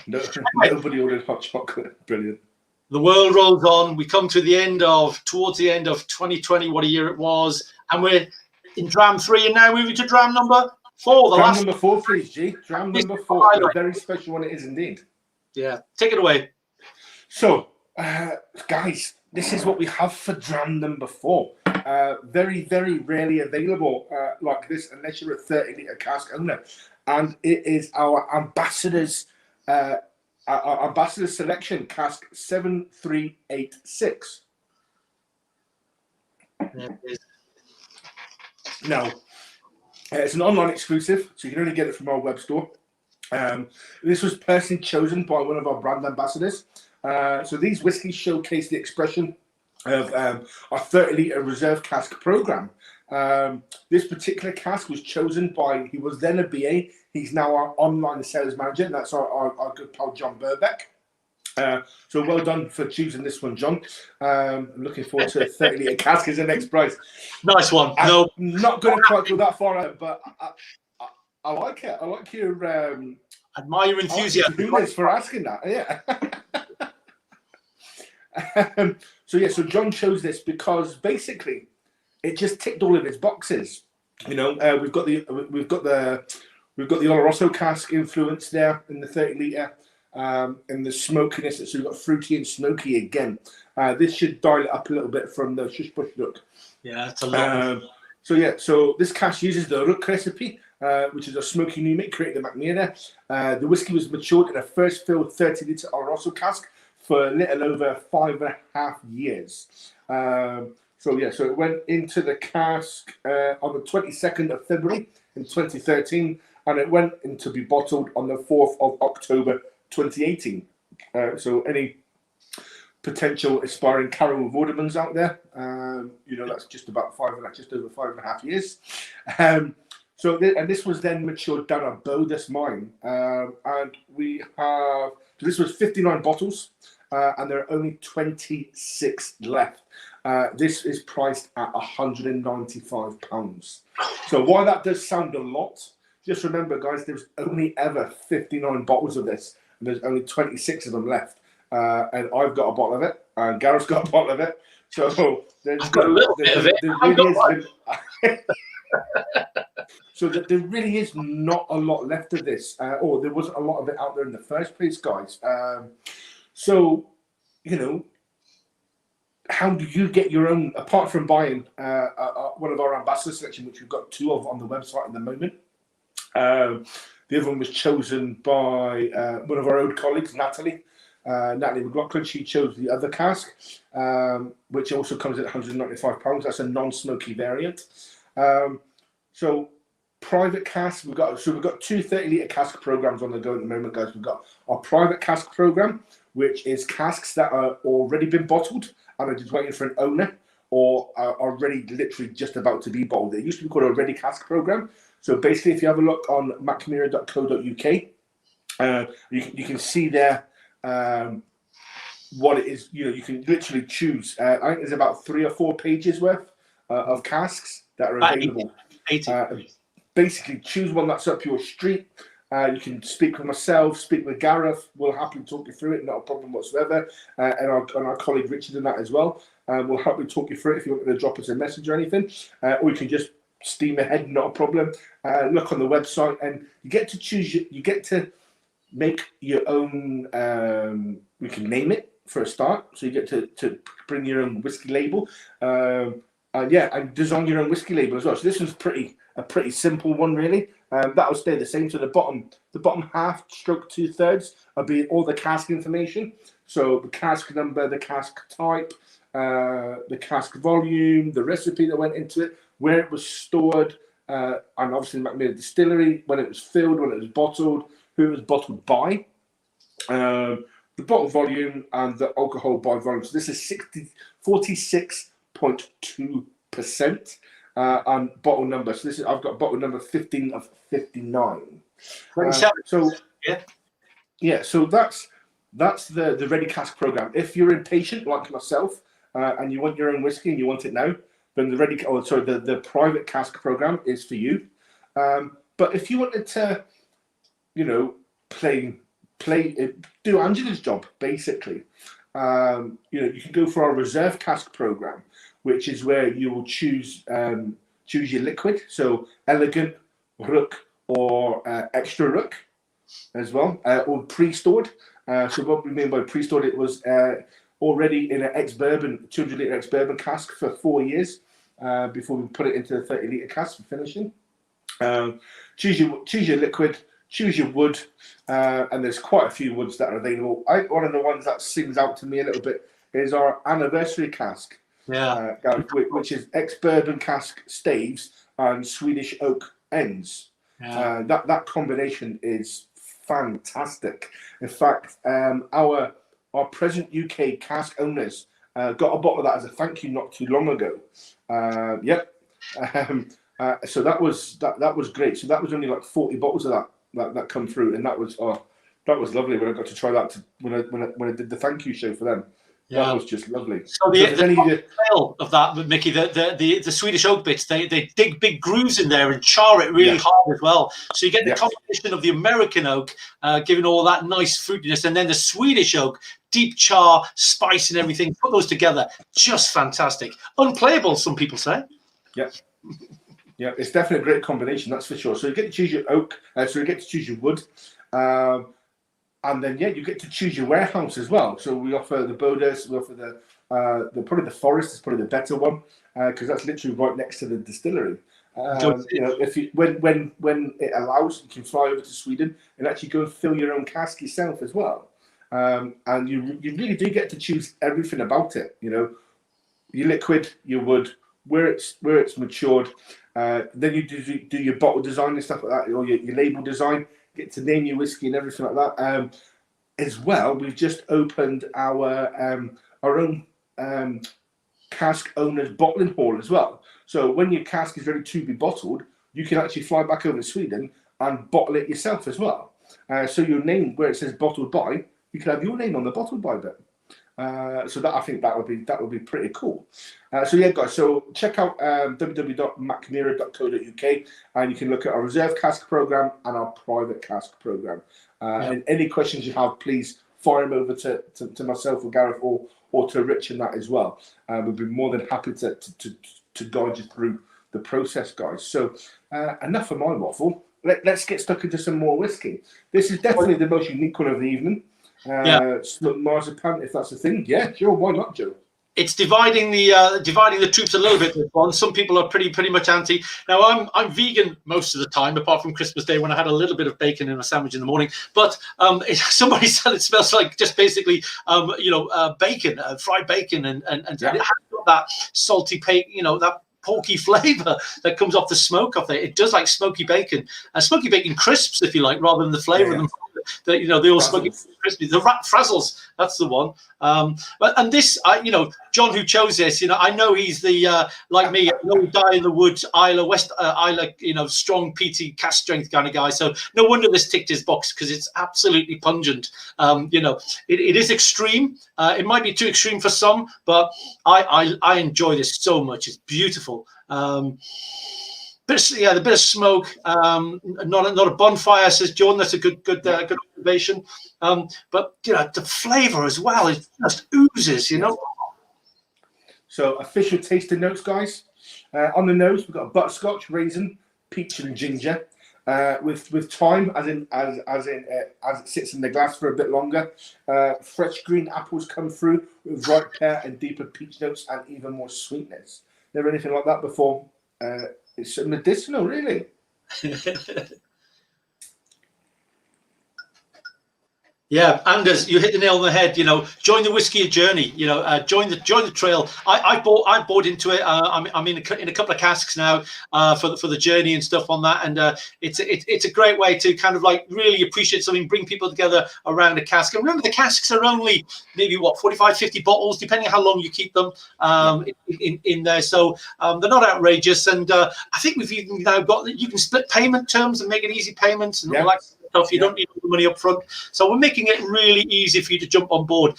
Nobody ordered hot chocolate. Brilliant. The world rolls on. We come to towards the end of 2020, what a year it was. And we're in dram 3 and now moving to dram number 4. Dram number 4, please, G. Dram number 4. A very special one it is indeed. Yeah, take it away. So, guys, this is what we have for dram number 4. Very, very rarely available like this unless you're a 30-litre cask owner. And it is our Ambassador's Selection cask 7386. There it is. Now, it's an online exclusive, so you can only get it from our web store. This was personally chosen by one of our brand ambassadors. So these whiskies showcase the expression of our 30-litre reserve cask program. This particular cask was chosen by, he was then a BA, he's now our online sales manager, and that's our good pal John Burbeck. So well done for choosing this one, John. I'm looking forward to a 30-litre cask as the next prize. Nice one. I'm not going to quite go that far out, but I like it. I like your admire your enthusiasm for asking that. Yeah. So John chose this because basically it just ticked all of its boxes. You know, we've got the Oloroso cask influence there in the 30-litre. And the smokiness, so we've got fruity and smoky again. This should dial it up a little bit from the Shush Bush Rook. Yeah, it's a lot. So this cask uses the Rook recipe, which is a smoky new make created in Mackmyra. The whiskey was matured in a first filled 30-litre Oloroso cask for a little over 5.5 years. So it went into the cask on the 22nd of February in 2013, and it went in to be bottled on the 4th of October 2018. So any potential aspiring Carol Vordermans out there, that's just over 5.5 years. This was then matured down at Bodus mine, and we have. So this was 59 bottles, and there are only 26 left. This is priced at £195. So while that does sound a lot, just remember, guys, there's only ever 59 bottles of this. And there's only 26 of them left, and I've got a bottle of it, and Gareth's got a bottle of it. So I've got a little bit of it. So that there really is not a lot left of this, or there wasn't a lot of it out there in the first place, guys. How do you get your own? Apart from buying one of our ambassador selection, which we've got 2 of on the website at the moment. The other one was chosen by one of our old colleagues, Natalie McLaughlin. She chose the other cask, which also comes at £195. That's a non-smoky variant. So private cask, we've got 2 30-litre cask programs on the go at the moment, guys. We've got our private cask program, which is casks that are already been bottled and are just waiting for an owner, or are already literally just about to be bottled. It used to be called a ready cask program. So basically, if you have a look on mackmyra.co.uk, you can see there what it is. You can literally choose. I think there's about 3 or 4 pages worth of casks that are available. 80. Basically, choose one that's up your street. You can speak with myself, speak with Gareth. We'll happily talk you through it, not a problem whatsoever. And our colleague Richard in that as well. We'll help you talk you through it if you want to drop us a message or anything. Or you can just steam ahead, not a problem. Look on the website, and you get to choose. You get to make your own. We can name it for a start, so you get to bring your own whiskey label, and design your own whiskey label as well. So this one's a pretty simple one, really. That will stay the same. So the bottom half, stroke 2/3, will be all the cask information. So the cask number, the cask type, the cask volume, the recipe that went into it, where it was stored, and obviously the Mackmyra distillery, when it was filled, when it was bottled, who it was bottled by, the bottle volume, and the alcohol by volume. So this is 46.2%, and bottle number. So I've got bottle number 15 of 59. So that's the ready cask program. If you're impatient like myself, and you want your own whiskey and you want it now, then the private cask program is for you. But if you wanted to, do Angela's job basically, You can go for our reserve cask program, which is where you will choose your liquid. So elegant, rook, or extra rook as well, or pre-stored. So what we mean by pre-stored, it was already in an ex-bourbon, 200-litre ex-bourbon cask for 4 years before we put it into a 30-litre cask for finishing. Choose your liquid, choose your wood, and there's quite a few woods that are available. One of the ones that sings out to me a little bit is our anniversary cask, which is ex-bourbon cask staves and Swedish oak ends. That combination is fantastic. In fact, our present UK cask owners got a bottle of that as a thank you not too long ago. So that was great. So that was only like 40 bottles of that come through, and that was lovely when I got to try that when I did the thank you show for them. That was just lovely. So the tail of that, Mickey, the Swedish oak bits, they dig big grooves in there and char it really hard as well. So you get the combination of the American oak giving all that nice fruitiness, and then the Swedish oak, deep char, spice and everything. Put those together, just fantastic. Unplayable, some people say. Yeah. Yeah, it's definitely a great combination, that's for sure. So you get to choose your oak, so you get to choose your wood, and then you get to choose your warehouse as well. So we offer the Bodas, we offer the probably the Forest is probably the better one because that's literally right next to the distillery. If you when it allows, you can fly over to Sweden and actually go and fill your own cask yourself as well. And you really do get to choose everything about it. Your liquid, your wood, where it's matured. Then you do your bottle design and stuff like that, or your label design. Get to name your whiskey and everything like that. As well, we've just opened our own cask owners bottling hall as well. So when your cask is ready to be bottled, you can actually fly back over to Sweden and bottle it yourself as well. So your name, where it says bottled by, you can have your name on the bottled by bit. So that I think that would be pretty cool. So guys. So check out www.mackmyra.co.uk, and you can look at our reserve cask program and our private cask program. And any questions you have, please fire them over to myself or Gareth or to Rich and that as well. We'd be more than happy to guide you through the process, guys. So enough of my waffle. Let's get stuck into some more whiskey. This is definitely the most unique one of the evening. Smoked marzipan, if that's a thing. Yeah, sure. Why not, Joe? It's dividing the troops a little bit. This one. Some people are pretty much anti. Now I'm vegan most of the time, apart from Christmas Day when I had a little bit of bacon in a sandwich in the morning. But somebody said it smells like just basically bacon, fried bacon, and it has got that salty that porky flavour that comes off the smoke off there. It does like smoky bacon crisps, if you like, rather than the flavour of them. They all smoky crispy. The rat frazzles, that's the one. And this, John, who chose this, I know he's the like me, no die in the woods, Isla, strong PT cast strength kind of guy. So no wonder this ticked his box, because it's absolutely pungent. It is extreme. It might be too extreme for some, but I enjoy this so much. It's beautiful. The bit of smoke, not a bonfire, says John. That's a good observation. But the flavour as well, it just oozes, So official tasting notes, guys. On the nose, we've got a butterscotch, raisin, peach, and ginger. With time, as it sits in the glass for a bit longer. Fresh green apples come through with ripe pear and deeper peach notes and even more sweetness. Never anything like that before. It's medicinal, really. Yeah, Anders, you hit the nail on the head. Join the whiskey journey. Join the trail. I bought into it. I'm in a couple of casks now for the journey and stuff on that. And it's a great way to kind of like really appreciate something, bring people together around a cask. And remember, the casks are only maybe 45, 50 bottles, depending on how long you keep them in there. So they're not outrageous. And I think we've even now got that you can split payment terms and make it easy payments and all that stuff. You don't need all the money up front. So we're making it really easy for you to jump on board.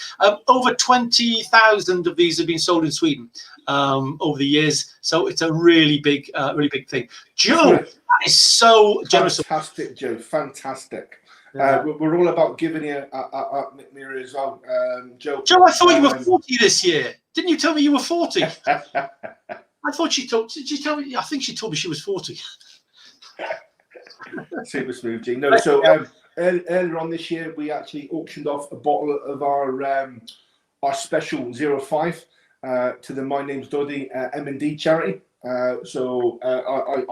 Over 20,000 of these have been sold in Sweden over the years. So it's a really big thing. Joe, that is so generous. Fantastic, Joe. Fantastic. We're all about giving you at Mackmyra as well, Joe. Joe, I thought you were 40 this year. Didn't you tell me you were 40? I thought she told. Did you tell me? I think she told me she was 40. Super smooth, G. No, so earlier on this year, we actually auctioned off a bottle of our special 05 to the My Name's Doddy M&D charity. So I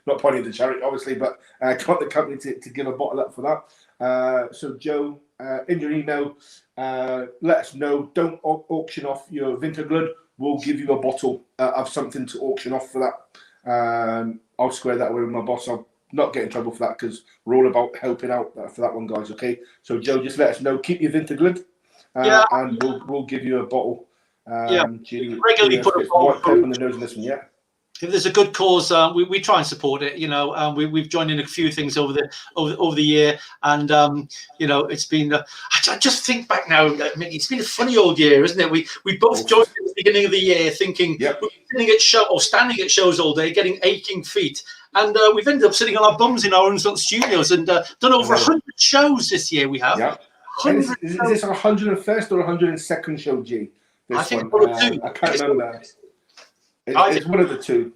not pioneered the charity, obviously, but got the company to give a bottle up for that. So Joe, in your email, let us know. Don't auction off your Vinterglöd. We'll give you a bottle of something to auction off for that. I'll square that away with my boss. I'll not get in trouble for that because we're all about helping out for that one, guys. Okay. So Joe, just let us know. Keep your Vinterglöd, and we'll give you a bottle. Regularly put a white pep on the nose in this one, yeah. If there's a good cause, we try and support it. You know, we've joined in a few things over the year, and you know, it's been. I just think back now, it's been a funny old year, isn't it? We both joined at the beginning of the year, thinking we're sitting at standing at shows all day, getting aching feet, and we've ended up sitting on our bums in our own little studios and done over 100 shows this year. We have. Yeah. Is this our 101st or 102nd show, G? I think I can't remember. It's one of the two.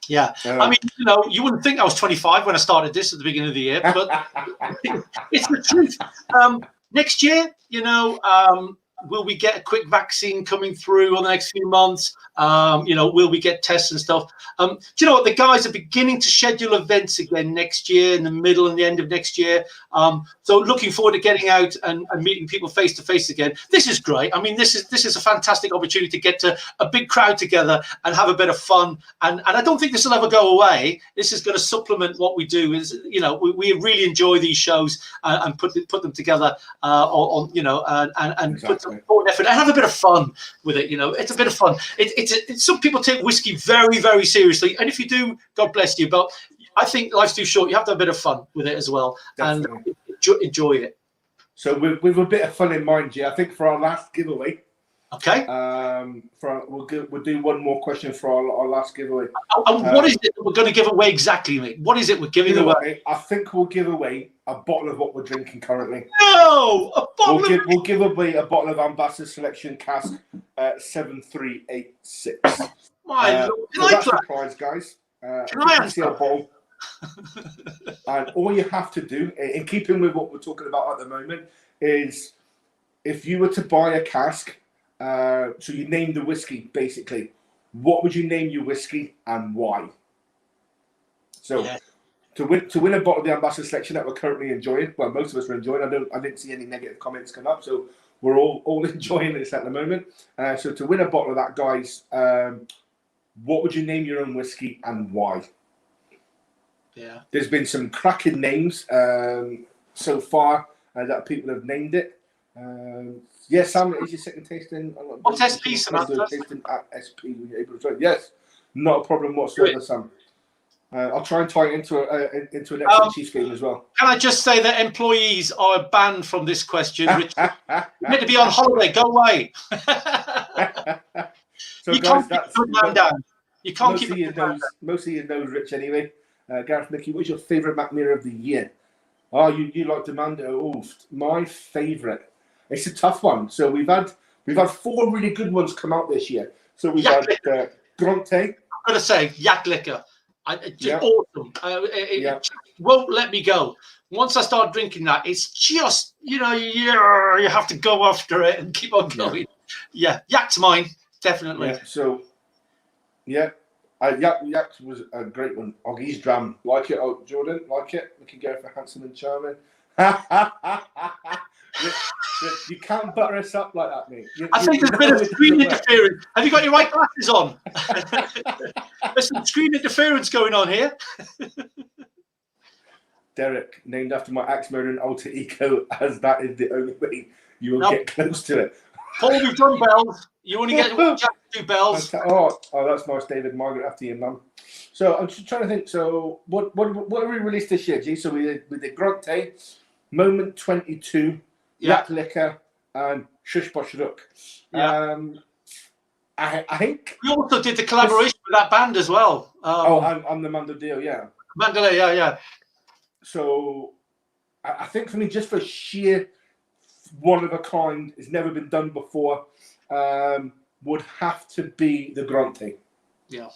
Yeah. I mean, you know, you wouldn't think I was 25 when I started this at the beginning of the year, but it's the truth. Next year, you know, will we get a quick vaccine coming through on the next few months? You know, will we get tests and stuff? Do you know what? The guys are beginning to schedule events again next year, in the middle and the end of next year. So looking forward to getting out and meeting people face to face again. This is great. I mean, this is a fantastic opportunity to get to a big crowd together and have a bit of fun. And I don't think this will ever go away. This is going to supplement what we do. Is, you know, we really enjoy these shows and put them together on you know, and exactly. Put some thought and effort and have a bit of fun with it. You know, it's a bit of fun. It's some people take whiskey very, very seriously, and if you do, God bless you. But I think life's too short. You have to have a bit of fun with it as well. Definitely. And enjoy it. So with a bit of fun in mind, G, I think for our last giveaway, okay. We'll do one more question for our last giveaway. And what is it that we're going to give away exactly, mate? What is it we're giving away? I think we'll give away a bottle of what we're drinking currently. No, a bottle. We'll give away a bottle of Ambassador Selection Cask 7386. My Lord. Can I that's play? the prize, guys. Can I answer? A bottle. And all you have to do, in keeping with what we're talking about at the moment, is if you were to buy a cask, so you name the whiskey basically, what would you name your whiskey and why? So to win a bottle of the Ambassador Selection that we're currently enjoying, well, most of us are enjoying. I didn't see any negative comments come up, so we're all enjoying this at the moment. So to win a bottle of that, guys, what would you name your own whiskey and why? Yeah, there's been some cracking names so far that people have named it. Yes, Sam, is your second tasting? What's SP, Samantha? Tasting at SP. Were you able to try? Yes, not a problem whatsoever, Sam. I'll try and tie it into an excellent Chiefs game as well. Can I just say that employees are banned from this question? Rich, you need to be on holiday. Go away. So you guys, can't keep the man down. You can't keep your nose. Most of your nose, Rich. Anyway, Gareth, Mickey, what's your favourite Mackmyra of the year? Oh, you like Demando? Oh, my favourite. It's a tough one. So we've had 4 really good ones come out this year. So we've had Grante. I'm gonna say Yak Liquor. Just awesome. It won't let me go. Once I start drinking that, it's just, you know, you have to go after it and keep on going. Yeah, Yak's mine, definitely. Yeah, so, Yak was a great one. Oggy's Dram. Like it, Jordan? Like it? We can go for handsome and charming. You can't butter us up like that, mate. I think there's a bit of screen interference. Have you got your white glasses on? There's some screen interference going on here. Derek, named after my axe-murdering alter ego, as that is the only way you will get close to it. Paul, we've done bells. You only get Jack to do bells. Oh, that's nice, David. Margaret, after you, mum. So I'm just trying to think. So what have we released this year, G? So we did Grante, Moment 22, Yak Liquor, and Shush Bosh Rook. Yeah. I think we also did the collaboration with that band as well. I'm the Mando Deal, yeah. Mandalay, yeah. So I think for me, just for sheer one of a kind, it's never been done before, would have to be the Grante. Yeah.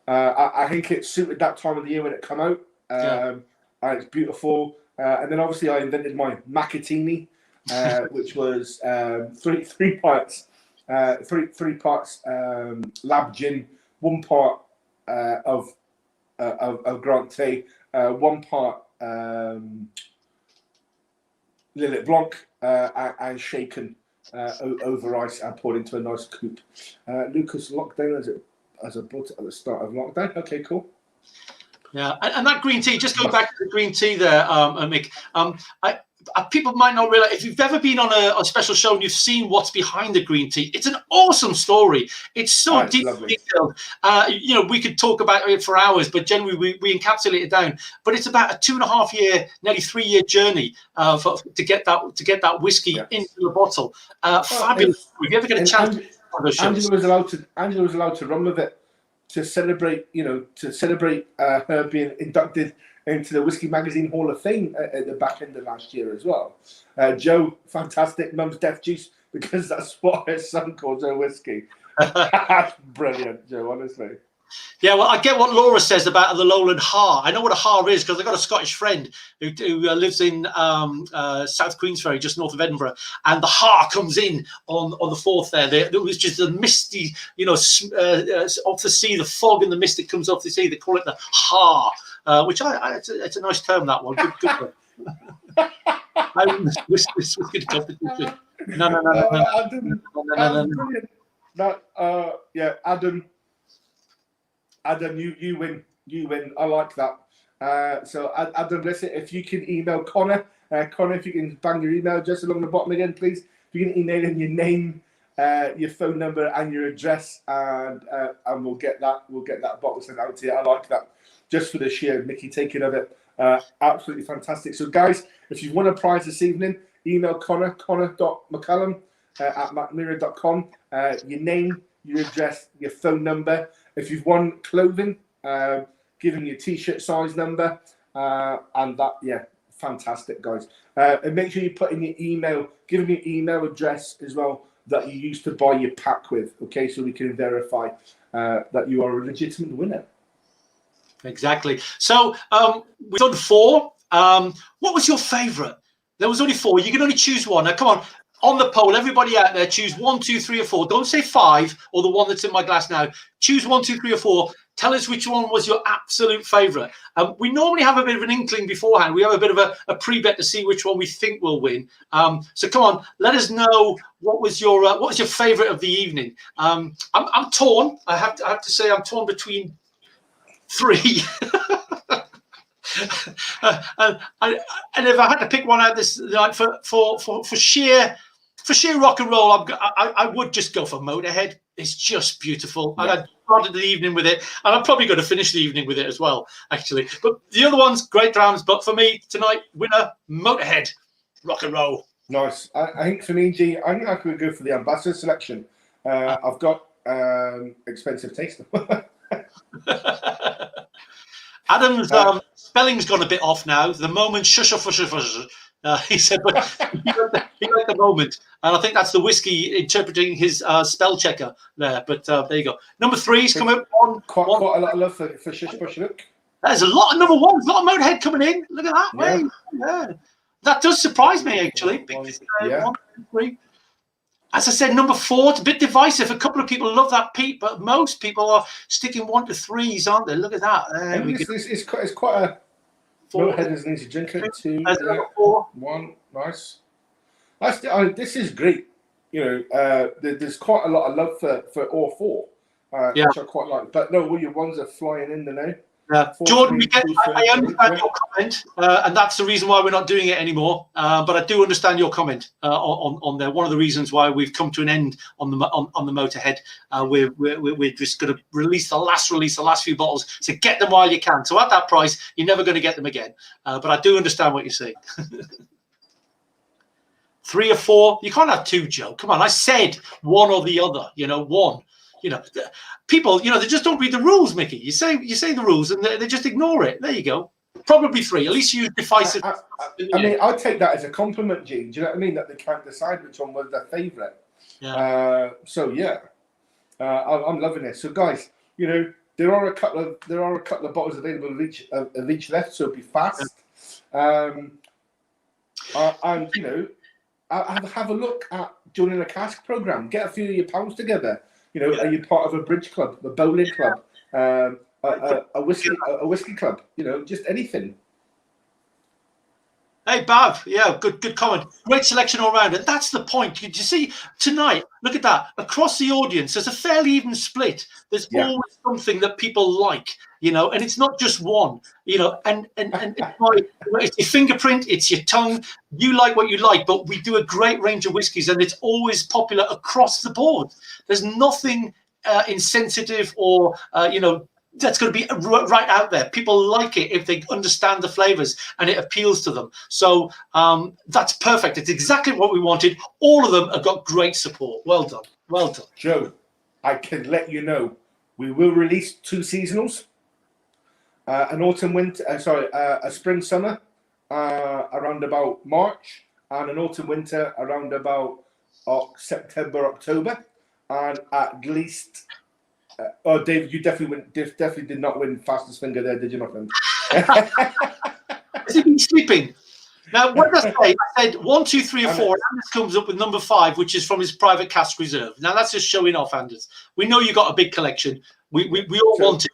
I think it suited that time of the year when it came out. And it's beautiful. And then obviously I invented my Macatini, which was three parts lab gin, 1 part of Grante, 1 part Lillet Blanc, and shaken over ice and poured into a nice coupe. Lucas Lockdown as a brought it at the start of lockdown. Okay, cool. Yeah, and that green tea, just go back to the green tea there, Mick. People might not realize, if you've ever been on a special show and you've seen what's behind the green tea, it's an awesome story. It's so detailed. You know, we could talk about it for hours, but generally we encapsulate it down. But it's about a 2.5 year, nearly 3 year journey to get that whiskey into the bottle. Fabulous. If you ever get a chance, Angela was allowed to run with it to celebrate, her being inducted into the Whiskey Magazine Hall of Fame at the back end of last year as well. Joe, fantastic. Mum's Death Juice, because that's what her son calls her whiskey. That's brilliant, Joe, honestly. Yeah, well, I get what Laura says about the Lowland Har. I know what a Har is because I've got a Scottish friend who lives in South Queensferry, just north of Edinburgh, and the Har comes in on the 4th there. There was just a misty, off the sea, the fog and the mist that comes off the sea. They call it the Har, which it's a nice term, that one. Good one. Whiskey competition. No. Adam, you win. I like that. So Adam, listen, if you can email Connor, if you can bang your email address along the bottom again, please. If you can email in your name, your phone number, and your address, and we'll get that bottle sent out to you. I like that, just for the sheer Mickey taking of it. Absolutely fantastic. So guys, if you've won a prize this evening, email connor.mccallum at mackmyra.com. Your name, your address, your phone number. If you've won clothing, give them your t-shirt size number, and that, fantastic, guys. And make sure you put in your email, give them your email address as well that you used to buy your pack with, okay, so we can verify that you are a legitimate winner. Exactly. So we've done 4. What was your favourite? There was only 4. You can only choose one. Now, come on. On the poll, everybody out there, choose 1, 2, 3, or 4. Don't say 5 or the one that's in my glass now. Choose 1, 2, 3, or 4. Tell us which one was your absolute favourite. We normally have a bit of an inkling beforehand. We have a bit of a pre-bet to see which one we think will win. So come on, let us know what was your favourite of the evening. I'm torn. I have to say I'm torn between 3. And if I had to pick one out this night for sheer rock and roll, I would just go for Motörhead. It's just beautiful. Yeah. And I started the evening with it, and I'm probably going to finish the evening with it as well, actually. But the other ones, great drams. But for me tonight, winner Motörhead, rock and roll. Nice. I think for me, G, I think I could go for the ambassador selection. I've got expensive taste. Adam's spelling's gone a bit off now. The moment, shush. He said, but he liked the moment, and I think that's the whiskey interpreting his spell checker there. But there you go. Number 3's coming up. Quite a lot of love for shush push look. There's a lot of number 1s, a lot of Motörhead coming in. Look at that, yeah. That does surprise me actually. 1, 2, 3. As I said, number 4, it's a bit divisive. A couple of people love that peat, but most people are sticking 1 to 3s, aren't they? Look at that. It's quite a... 4. Motörhead doesn't need to drink it. 2, 4. 1. Nice. This is great. There's quite a lot of love for all 4, which I quite like. But no, all your ones are flying in the now. Yeah. Jordan, I understand your comment, and that's the reason why we're not doing it anymore. But I do understand your comment on there. One of the reasons why we've come to an end on the Motörhead. We're just going to release the last few bottles. So get them while you can. So at that price, you're never going to get them again. But I do understand what you're saying. 3 or 4, you can't have 2, Joe. Come on, I said one or the other. 1. People, they just don't read the rules, Mickey. You say the rules and they just ignore it. There you go. Probably 3. At least use decisive. I mean, I take that as a compliment, Gene. Do you know what I mean? That they can't decide which one was their favourite. Yeah. I'm loving this. So, guys, you know, there are a couple of bottles available of each left. So be fast. And you know, have a look at joining a cask program. Get a few of your pals together. You know, are you part of a bridge club, a bowling club, a whiskey club? You know, just anything. Hey, Bav, yeah, good comment. Great selection all around. And that's the point. Did you see tonight? Look at that. Across the audience, there's a fairly even split. There's always something that people like, you know, and it's not just one, you know, and it's your fingerprint, it's your tongue. You like what you like, but we do a great range of whiskies and it's always popular across the board. There's nothing insensitive or, you know, that's going to be right out there. People like it if they understand the flavors and it appeals to them. So that's perfect. It's exactly what we wanted. All of them have got great support. Well done. Well done. Joe, I can let you know we will release 2 seasonals. A spring summer around about March and an autumn winter around about September, October. And at least Dave, you definitely did not win fastest finger there, did you, my friend? Has he been sleeping? Now, what did I say? I said 1, 2, 3, or 4. And Anders comes up with number 5, which is from his private cask reserve. Now, that's just showing off, Anders. We know you got a big collection. We all want it.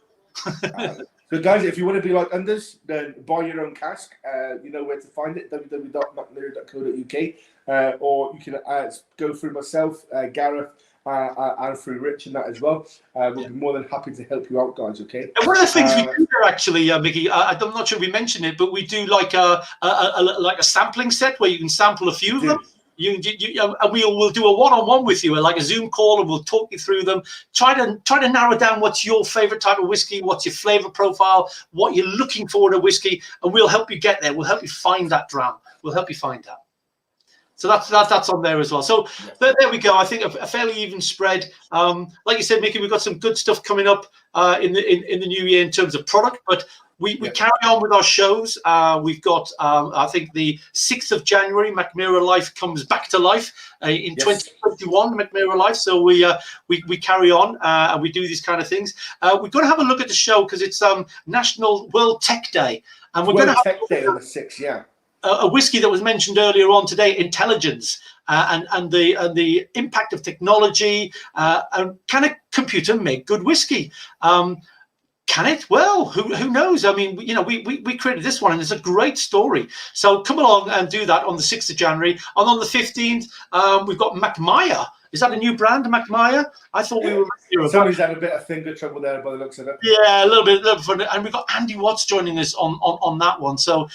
So, guys, if you want to be like Anders, then buy your own cask. You know where to find it, www.mackmyra.co.uk. Or you can go through myself, Gareth, and through Rich and that as well. We'll be more than happy to help you out, guys. Okay. And one of the things we do there, actually, Mickey, I'm not sure we mentioned it, but we do like a sampling set where you can sample a few of them. And we'll do a one-on-one with you, like a Zoom call, and we'll talk you through them. Try to narrow down what's your favorite type of whiskey, what's your flavor profile, what you're looking for in a whiskey, and we'll help you get there. We'll help you find that dram. We'll help you find that. So that's on there as well. So there we go. I think a fairly even spread. Like you said, Mickey, we've got some good stuff coming up in the new year in terms of product, but we carry on with our shows. We've got, I think, the 6th of January, Mackmyra Life comes back to life in 2021, Mackmyra Life. So we carry on and we do these kind of things. We've got to have a look at the show because it's National World Tech Day. And we're going to have Tech Day on the 6th, yeah. A whiskey that was mentioned earlier on today, intelligence, and the impact of technology. And can a computer make good whiskey? Can it? Well, who knows? I mean, you know, we created this one, and it's a great story. So come along and do that on the 6th of January. And on the 15th, we've got Mackmyra. Is that a new brand, Mackmyra? I thought we were. Somebody's had a bit of finger trouble there by the looks of it. Yeah, a little bit fun. And we've got Andy Watts joining us on that one. So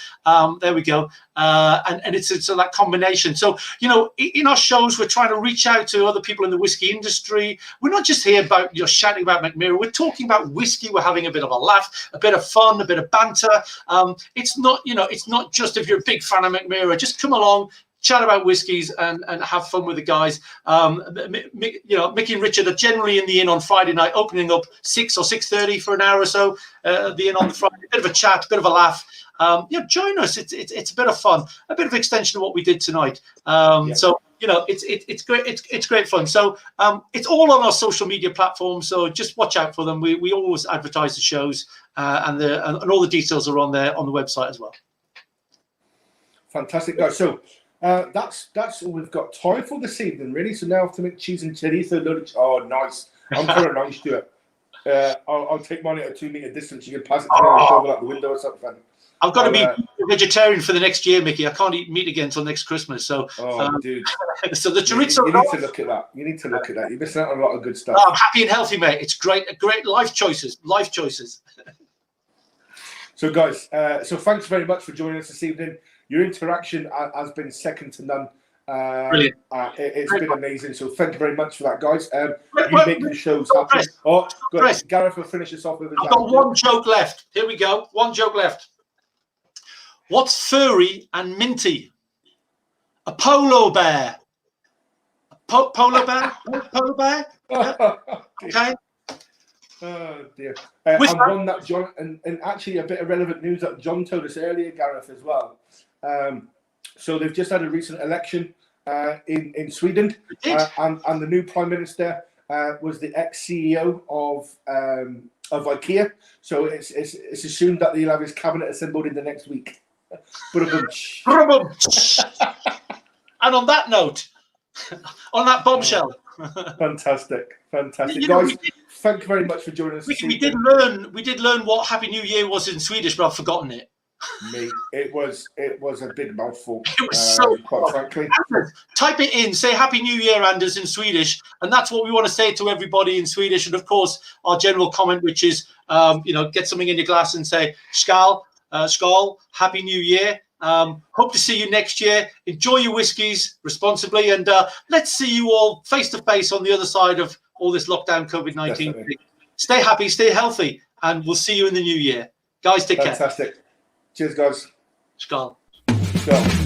there we go. And it's that combination. So, you know, in our shows, we're trying to reach out to other people in the whiskey industry. We're not just here about shouting about Mackmyra. We're talking about whiskey. We're having a bit of a laugh, a bit of fun, a bit of banter. It's not just if you're a big fan of Mackmyra. Just come along, chat about whiskies and have fun with the guys. Mickey and Richard are generally in the inn on Friday night, opening up 6 or 6:30 for an hour or so. The inn on the Friday, a bit of a chat, a bit of a laugh. Join us. It's a bit of fun, a bit of extension of what we did tonight. So you know, it's great. It's great fun. So it's all on our social media platforms. So just watch out for them. We always advertise the shows, and all the details are on there on the website as well. Fantastic, guys. So. That's all we've got time for this evening, really. So now I have to make cheese and chili. So nice. I'm kind of nice to it. I'll take mine at a 2-meter distance. You can pass it to me and shovel out the window or something. I've got to be a vegetarian for the next year, Mickey. I can't eat meat again until next Christmas. So, dude. So the chorizo. You need to look at that. You need to look at that. You're missing out on a lot of good stuff. I'm happy and healthy, mate. It's great life choices. Life choices. So, guys, so thanks very much for joining us this evening. Your interaction has been second to none. Brilliant. It's been amazing. So thank you very much for that, guys. You make the shows happen. Gareth will finish us off with his. I've got one joke left. Here we go. One joke left. What's furry and minty? A polo bear. Polo bear? Polo bear? Yeah. Okay. Oh dear. Which And one that John, and actually a bit of relevant news that John told us earlier, Gareth, as well. So they've just had a recent election in Sweden, and the new prime minister was the ex-CEO of IKEA. So it's assumed that he'll have his cabinet assembled in the next week. And on that note, on that bombshell. Fantastic, guys. Thank you very much for joining us. We did learn what Happy New Year was in Swedish, but I've forgotten it. Me, it was a big mouthful. It was so quite frankly. Anders, type it in, say Happy New Year, Anders, in Swedish, and that's what we want to say to everybody in Swedish. And of course, our general comment, which is, get something in your glass and say skål, skål, Happy New Year. Hope to see you next year. Enjoy your whiskies responsibly, and let's see you all face to face on the other side of all this lockdown COVID-19. Stay happy, stay healthy, and we'll see you in the new year. Guys, take care. Fantastic. Cheers, guys. Skål. Skål.